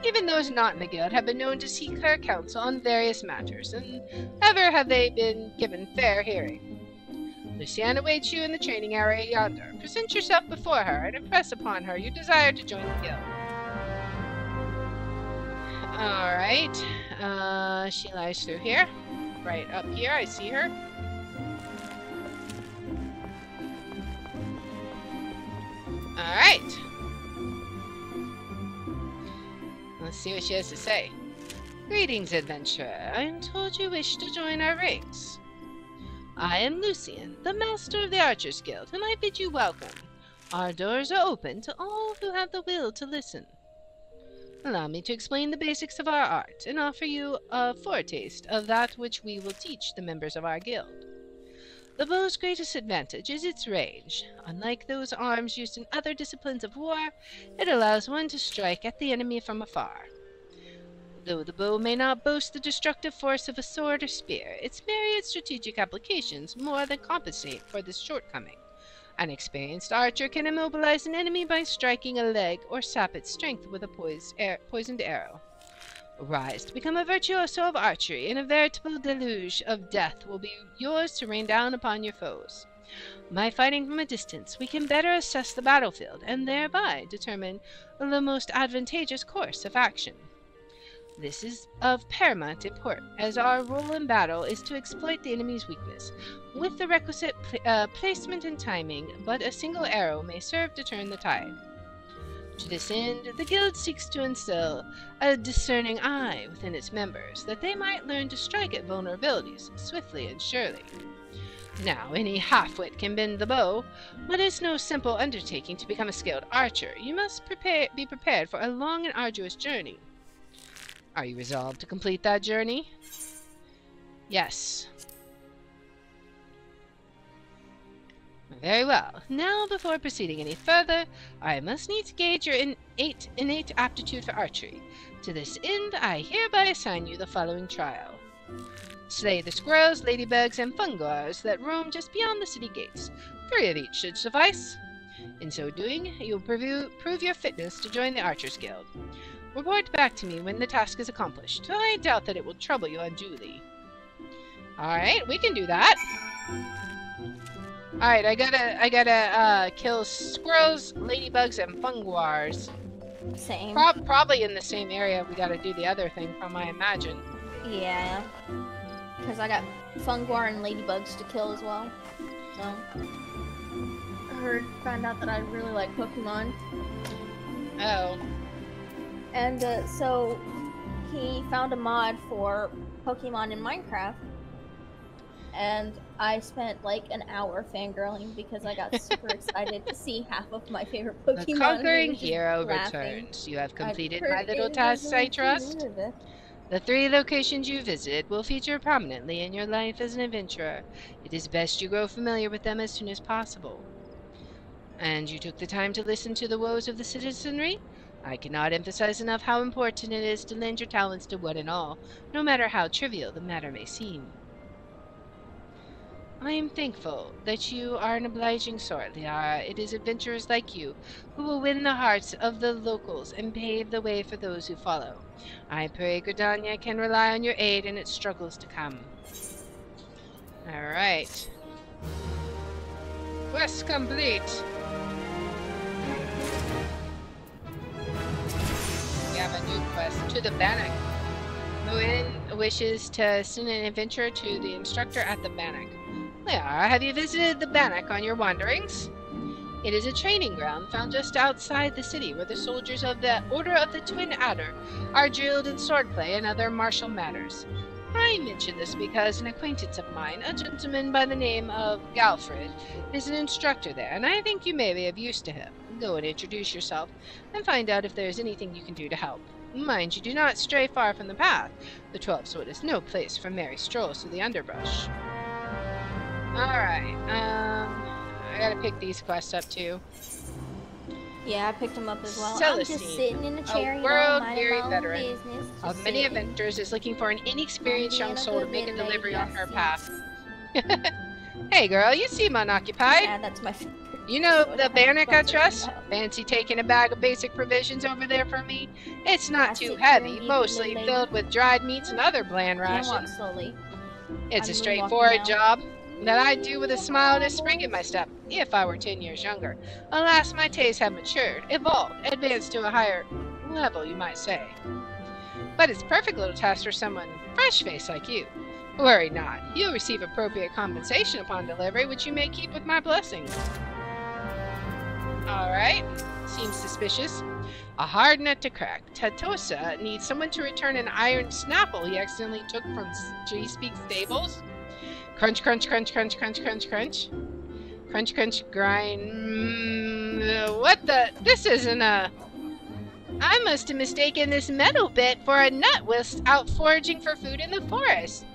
Even those not in the guild have been known to seek her counsel on various matters, and ever have they been given fair hearing. Lucienne awaits you in the training area yonder. Present yourself before her and impress upon her your desire to join the guild. Alright, she lies through here. Right up here, I see her. Alright. Let's see what she has to say. Greetings, adventurer. I am told you wish to join our ranks. I am Lucian, the master of the Archers Guild, and I bid you welcome. Our doors are open to all who have the will to listen. Allow me to explain the basics of our art and offer you a foretaste of that which we will teach the members of our guild. The bow's greatest advantage is its range. Unlike those arms used in other disciplines of war, it allows one to strike at the enemy from afar. Though the bow may not boast the destructive force of a sword or spear, its myriad strategic applications more than compensate for this shortcoming. An experienced archer can immobilize an enemy by striking a leg or sap its strength with a poisoned arrow. Rise to become a virtuoso of archery, and a veritable deluge of death will be yours to rain down upon your foes. By fighting from a distance, we can better assess the battlefield, and thereby determine the most advantageous course of action. This is of paramount import, as our role in battle is to exploit the enemy's weakness, with the requisite placement and timing, but a single arrow may serve to turn the tide. To this end, the guild seeks to instill a discerning eye within its members, that they might learn to strike at vulnerabilities swiftly and surely. Now, any half-wit can bend the bow, but it's no simple undertaking to become a skilled archer. You must be prepared for a long and arduous journey. Are you resolved to complete that journey? Yes. Very well. Now, before proceeding any further, I must needs gauge your innate aptitude for archery. To this end, I hereby assign you the following trial. Slay the squirrels, ladybugs, and fungars that roam just beyond the city gates. 3 of each should suffice. In so doing, you'll prove your fitness to join the Archers Guild. Report back to me when the task is accomplished. I doubt that it will trouble you unduly. Alright, we can do that. Alright, I gotta kill squirrels, ladybugs, and fungars.
Same.
Probably in the same area we gotta do the other thing from, I imagine.
Yeah. Because I got fungar and ladybugs to kill as well. So, found out that I really like Pokemon.
Oh.
And so he found a mod for Pokemon in Minecraft, and I spent like an hour fangirling because I got super excited to see half of my favorite Pokemon.
The conquering
and
hero
laughing.
returns. You have completed my little tasks, I trust. The 3 locations you visit will feature prominently in your life as an adventurer. It is best you grow familiar with them as soon as possible. And you took the time to listen to the woes of the citizenry? I cannot emphasize enough how important it is to lend your talents to one and all, no matter how trivial the matter may seem. I am thankful that you are an obliging sort, Liara. It is adventurers like you who will win the hearts of the locals and pave the way for those who follow. I pray Gridania can rely on your aid in its struggles to come. Alright. Quest complete! We have a new quest to the Bannock. Muin wishes to send an adventurer to the instructor at the Bannock. Liara, have you visited the Bannock on your wanderings? It is a training ground found just outside the city where the soldiers of the Order of the Twin Adder are drilled in swordplay and other martial matters. I mention this because an acquaintance of mine, a gentleman by the name of Galfred, is an instructor there, and I think you may be of use to him. Go and introduce yourself, and find out if there is anything you can do to help. Mind you, do not stray far from the path. The 12-Sword is no place for merry strolls through the underbrush. Alright, I gotta pick these quests up too.
Yeah, I picked them up as well.
Celestine,
I'm just sitting in a chair,
a
minding
world-weary
my own
veteran
business,
of
just
many
sitting.
adventures is looking for an inexperienced young
Being a
soul to
good
make a
lady,
delivery on
yes,
her
yes.
path. Hey girl, you seem unoccupied.
Yeah, that's my favorite.
You know
What
the
I'm
Bannock I
talking
trust?
about.
Fancy taking a bag of basic provisions over there for me? It's not
I
too
sit
heavy,
here and eat
mostly
little
filled with dried meats and other bland
Yeah, walk
rations.
slowly.
It's a
I'm
straightforward
walking
job that I'd do with a smile and a spring in my step, if I were 10 years younger. Alas, my tastes have matured, evolved, advanced to a higher level, you might say. But it's a perfect little task for someone fresh-faced like you. Worry not, you'll receive appropriate compensation upon delivery, which you may keep with my blessing. Alright, seems suspicious. A hard nut to crack. Tatosa needs someone to return an iron snapple he accidentally took from G-Speak stables. Crunch, crunch, crunch, crunch, crunch, crunch, crunch. Crunch, crunch, grind. What the? This isn't a... I must have mistaken this metal bit for a nut whilst out foraging for food in the forest.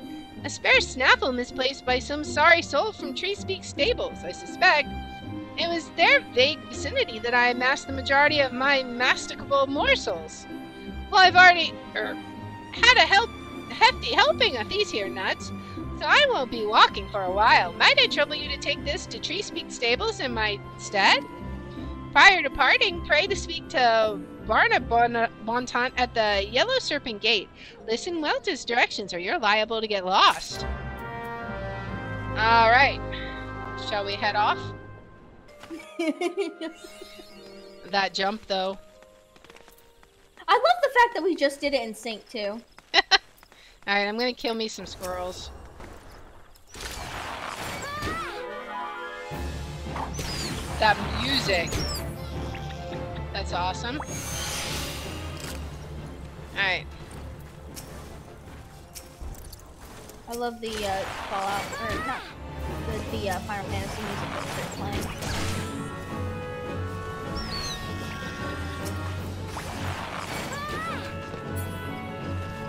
A spare snaffle misplaced by some sorry soul from Treespeak Stables, I suspect. It was their vague vicinity that I amassed the majority of my masticable morsels. Well, I've already had a hefty helping of these here nuts, so I won't be walking for a while. Might I trouble you to take this to Treespeak Stables in my stead? Prior to parting, pray to speak to Barna Bontant at the Yellow Serpent Gate. Listen well to his directions, or you're liable to get lost. All right. Shall we head off? That jump, though.
I love the fact that we just did it in sync, too.
Alright, I'm gonna kill me some squirrels. That music. That's awesome. Alright.
I love the Fallout, or not, the Final Fantasy music that's playing.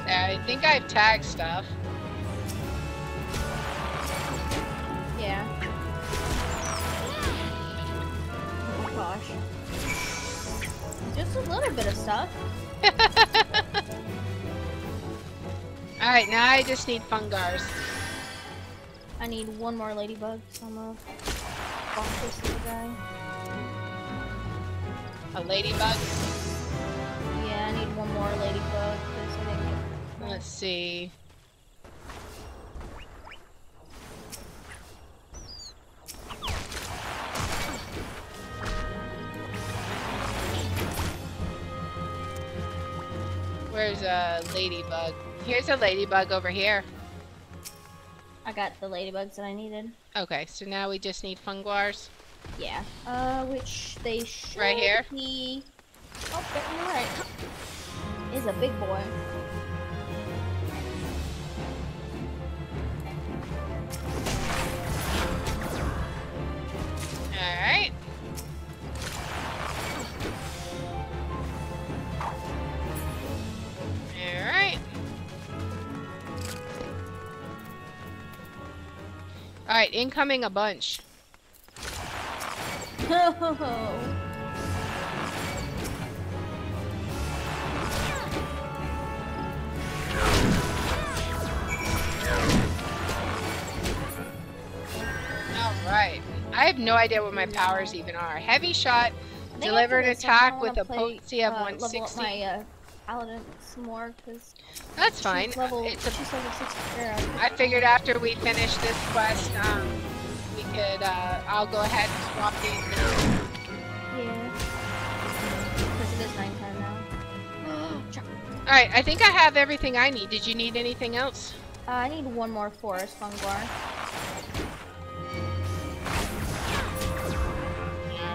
Yeah, I think I've tagged stuff.
Yeah. Oh gosh. Just a little bit of stuff.
Alright, now I just need fungars.
I need one more ladybug, so I'm gonna bonk this little guy.
A ladybug?
Yeah, I need one more ladybug, because I didn't get...
Let's see. Where's a ladybug? Here's a ladybug over here.
I got the ladybugs that I needed.
Okay, so now we just need funguars.
Yeah. Which they should
Right here?
be... Oh, you're right. Is a big boy.
Alright. Alright. Alright, incoming a bunch. Alright. I have no idea what my powers even are. Heavy shot, delivered attack with a potency of 160.
Level up my paladin some more, because
that's fine.
She's level 60.
I figured after we finish this quest, we could, I'll go ahead and swap these.
Yeah. Because it is nighttime now.
Alright, I think I have everything I need. Did you need anything else?
I need one more forest funguar.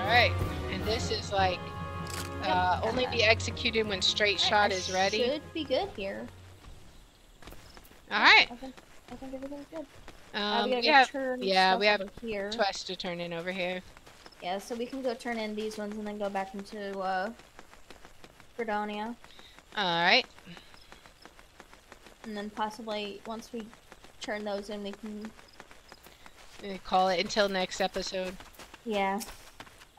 Alright, and this is like, only be executed when straight shot is ready.
Should be good here.
Alright.
I think everything's good.
We have
here.
quests to turn in over here.
Yeah, so we can go turn in these ones and then go back into, Fredonia.
Alright.
And then possibly, once we turn those in, we can...
call it until next episode.
Yeah.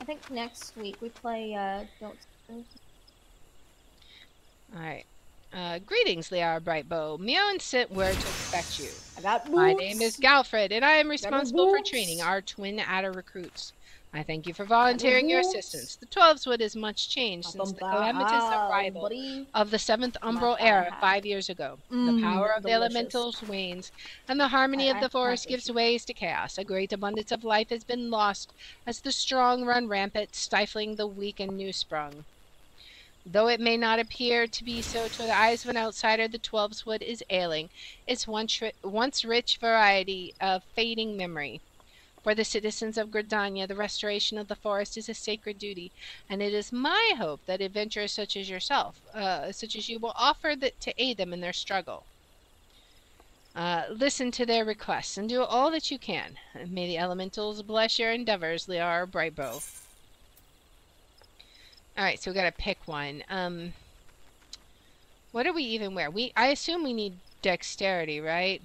I think next week we play, Don't...
Alright. Greetings, Liara Brightbow. Mion sent word to expect you.
I got boots.
My name is Galfred, and I am responsible for training our twin adder recruits. I thank you for volunteering your assistance. The Twelveswood is much changed since the calamitous arrival of the 7th Umbral Era 5 years ago. The power of the elementals wanes, and the harmony of the forest gives way to chaos. A great abundance of life has been lost as the strong run rampant, stifling the weak and new sprung. Though it may not appear to be so to the eyes of an outsider, the Twelveswood is ailing, its once rich variety of fading memory. For the citizens of Gridania, the restoration of the forest is a sacred duty, and it is my hope that adventurers such as yourself, such as you, will offer to aid them in their struggle. Listen to their requests and do all that you can. May the elementals bless your endeavors, Liara Brightbow. Alright, so we gotta pick one. What do we even wear? I assume we need dexterity, right?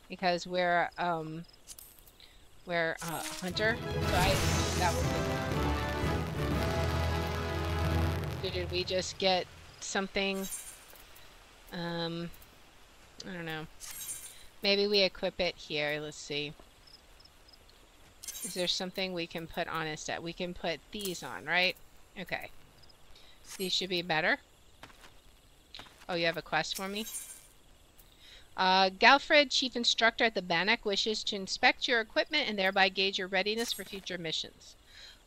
because we're hunter. So that would be... Did we just get something? I don't know. Maybe we equip it here. Let's see. Is there something we can put on instead? We can put these on, right? Okay. These should be better. Oh, you have a quest for me? Galfred, Chief Instructor at the Bannock, wishes to inspect your equipment and thereby gauge your readiness for future missions.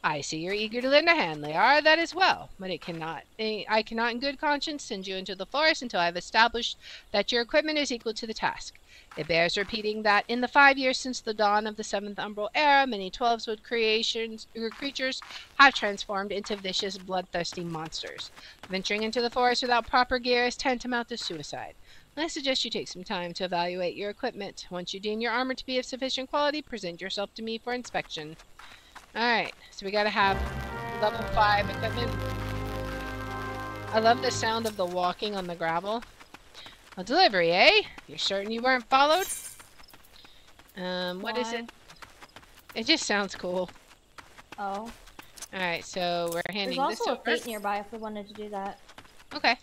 I see you're eager to lend a hand, Liara. That is well, but I cannot in good conscience send you into the forest until I have established that your equipment is equal to the task. It bears repeating that in the 5 years since the dawn of the 7th Umbral Era, many 12-wood creatures have transformed into vicious, bloodthirsty monsters. Venturing into the forest without proper gear is tantamount to suicide. I suggest you take some time to evaluate your equipment. Once you deem your armor to be of sufficient quality, present yourself to me for inspection. Alright, so we gotta have level 5 equipment. I love the sound of the walking on the gravel. A delivery, eh? You're certain you weren't followed? What is it? It just sounds cool.
Oh.
Alright, so we're handing
There's
this
also
over.
a fate nearby if we wanted to do that.
Okay.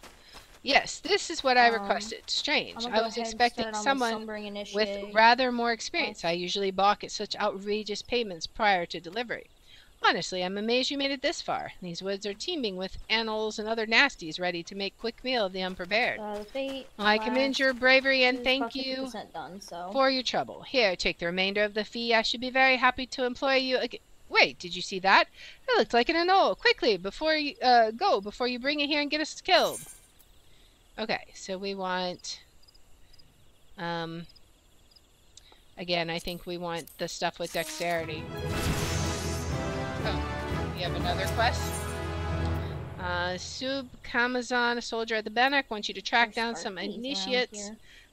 Yes, this is what I requested. Strange. I was expecting someone with rather more experience. I usually balk at such outrageous payments prior to delivery. Honestly, I'm amazed you made it this far. These woods are teeming with animals and other nasties ready to make quick meal of the unprepared. I commend your bravery and thank you for your trouble. Here, take the remainder of the fee. I should be very happy to employ you again. Wait, did you see that? It looked like an anole. Quickly, before you before you bring it here and get us killed. Okay, so we want, again, I think we want the stuff with dexterity. Oh, we have another quest. Sub Kamazan, a soldier at the Bannock, wants you to track down some initiates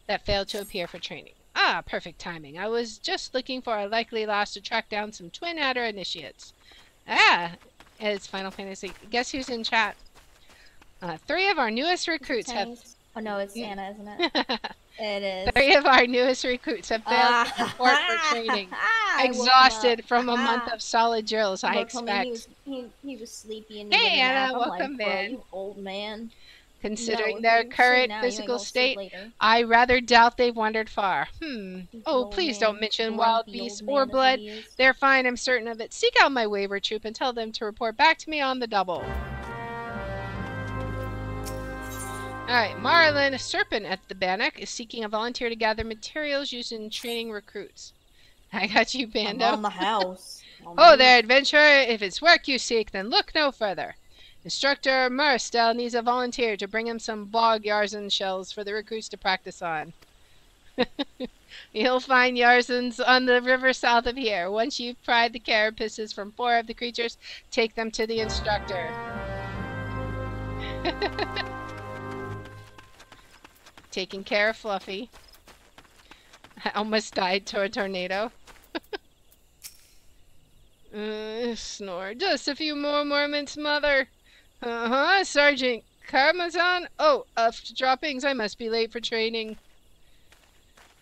that failed to appear for training. Ah, perfect timing. I was just looking for a likely loss to track down some Twin Adder initiates. Ah, it's Final Fantasy. Guess who's in chat? 3 of our newest recruits have...
Oh no, it's Anna, isn't it? It is.
3 of our newest recruits have failed to report for training. Exhausted from a month of solid drills, I expect.
He was sleepy and
hey Anna, welcome in.
You old man.
Considering their current physical state, I rather doubt they've wandered far. Oh, please don't mention wild beasts or blood. They're fine, I'm certain of it. Seek out my waiver troop and tell them to report back to me on the double. Alright, Marlin, a serpent at the Bannock, is seeking a volunteer to gather materials used in training recruits. I got you, Bando.
I'm on the house.
Oh there, adventurer. If it's work you seek, then look no further. Instructor Murstel needs a volunteer to bring him some bog Yarzan shells for the recruits to practice on. You'll find Yarzans on the river south of here. Once you've pried the carapaces from 4 of the creatures, take them to the instructor. Taking care of Fluffy. I almost died to a tornado. Snore. Just a few more moments, Mother. Sergeant Karmazan. Oh, after droppings, I must be late for training.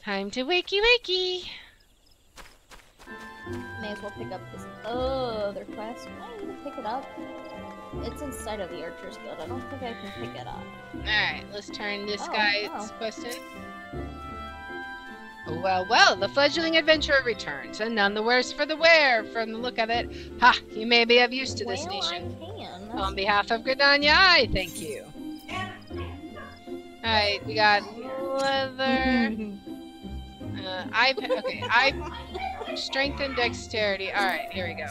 Time to wakey wakey.
May as well pick up this other quest. Can I even pick it up? It's inside of the Archer's Guild. I don't think I can pick it up.
Alright, let's turn this guy's quest in. Well, well, the fledgling adventurer returns, and none the worse for the wear, from the look of it. Ha! You may be of use to this nation. On behalf of Gridania, I thank you. Alright, we got leather. I strength and dexterity. Alright, here we go.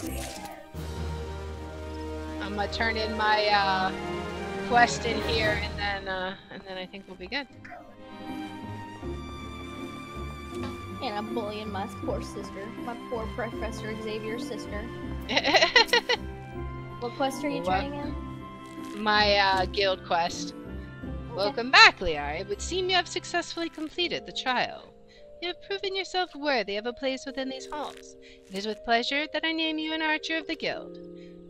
I'm gonna turn in my quest in here, and then I think we'll be good.
And I'm bullying my poor sister, my poor Professor Xavier's sister. What quest are you trying in?
My guild quest. Okay. Welcome back, Liara. It would seem you have successfully completed the trial. You have proven yourself worthy of a place within these halls. It is with pleasure that I name you an archer of the guild.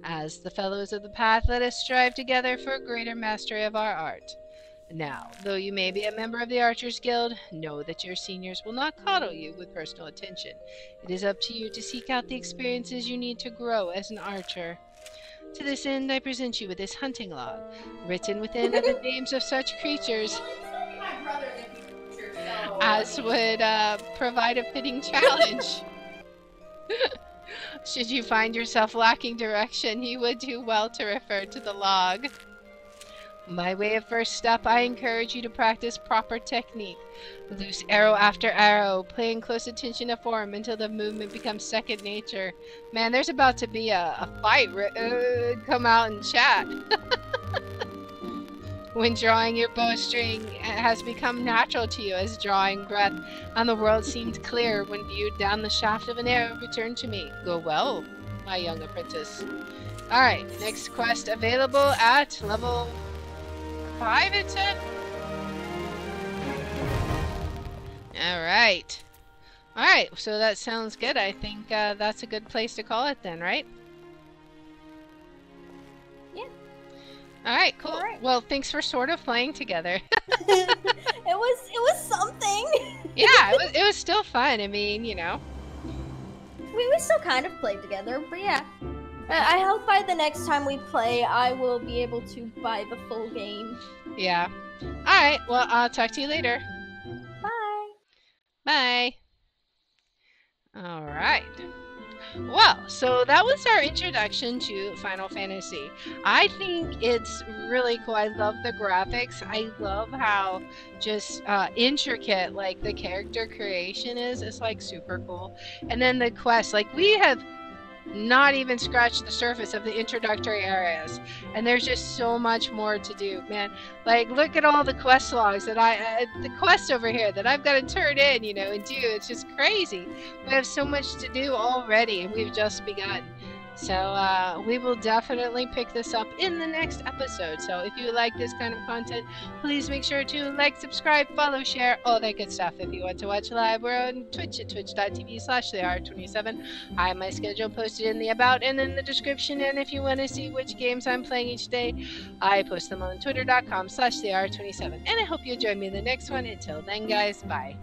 As the fellows of the path, let us strive together for a greater mastery of our art. Now, though you may be a member of the Archers Guild, know that your seniors will not coddle you with personal attention. It is up to you to seek out the experiences you need to grow as an archer. To this end, I present you with this hunting log. Written within are the names of such creatures as would provide a fitting challenge. Should you find yourself lacking direction, you would do well to refer to the log. By way of first step, I encourage you to practice proper technique. Loose arrow after arrow, paying close attention to form until the movement becomes second nature. Man, there's about to be a fight. Come out and chat. When drawing your bowstring, it has become natural to you as drawing breath, and the world seemed clear when viewed down the shaft of an arrow. Return to me. Go well, my young apprentice. Alright, next quest available at level 5, it said? Alright. Alright, so that sounds good. I think that's a good place to call it then, right?
Yeah.
Alright, cool.
All right.
Well, thanks for sort of playing together.
It was something.
Yeah, it was still fun. I mean, you know.
We still kind of played together, but yeah. I hope by the next time we play, I will be able to buy the full game.
Yeah. Alright, well, I'll talk to you later.
Bye.
Bye. Alright. Well, so that was our introduction to Final Fantasy. I think it's really cool. I love the graphics. I love how just intricate like the character creation is. It's like super cool. And then the quest, like we have not even scratched the surface of the introductory areas, and there's just so much more to do, man. Like, look at all the quest logs that the quest over here that I've got to turn in, you know, and do. It's just crazy. We have so much to do already, and we've just begun. So we will definitely pick this up in the next episode. So if you like this kind of content, please make sure to like, subscribe, follow, share, all that good stuff. If you want to watch live, we're on Twitch at twitch.tv/thehour27. I have my schedule posted in the about and in the description. And if you want to see which games I'm playing each day, I post them on twitter.com/thehour27. And I hope you'll join me in the next one. Until then, guys, bye.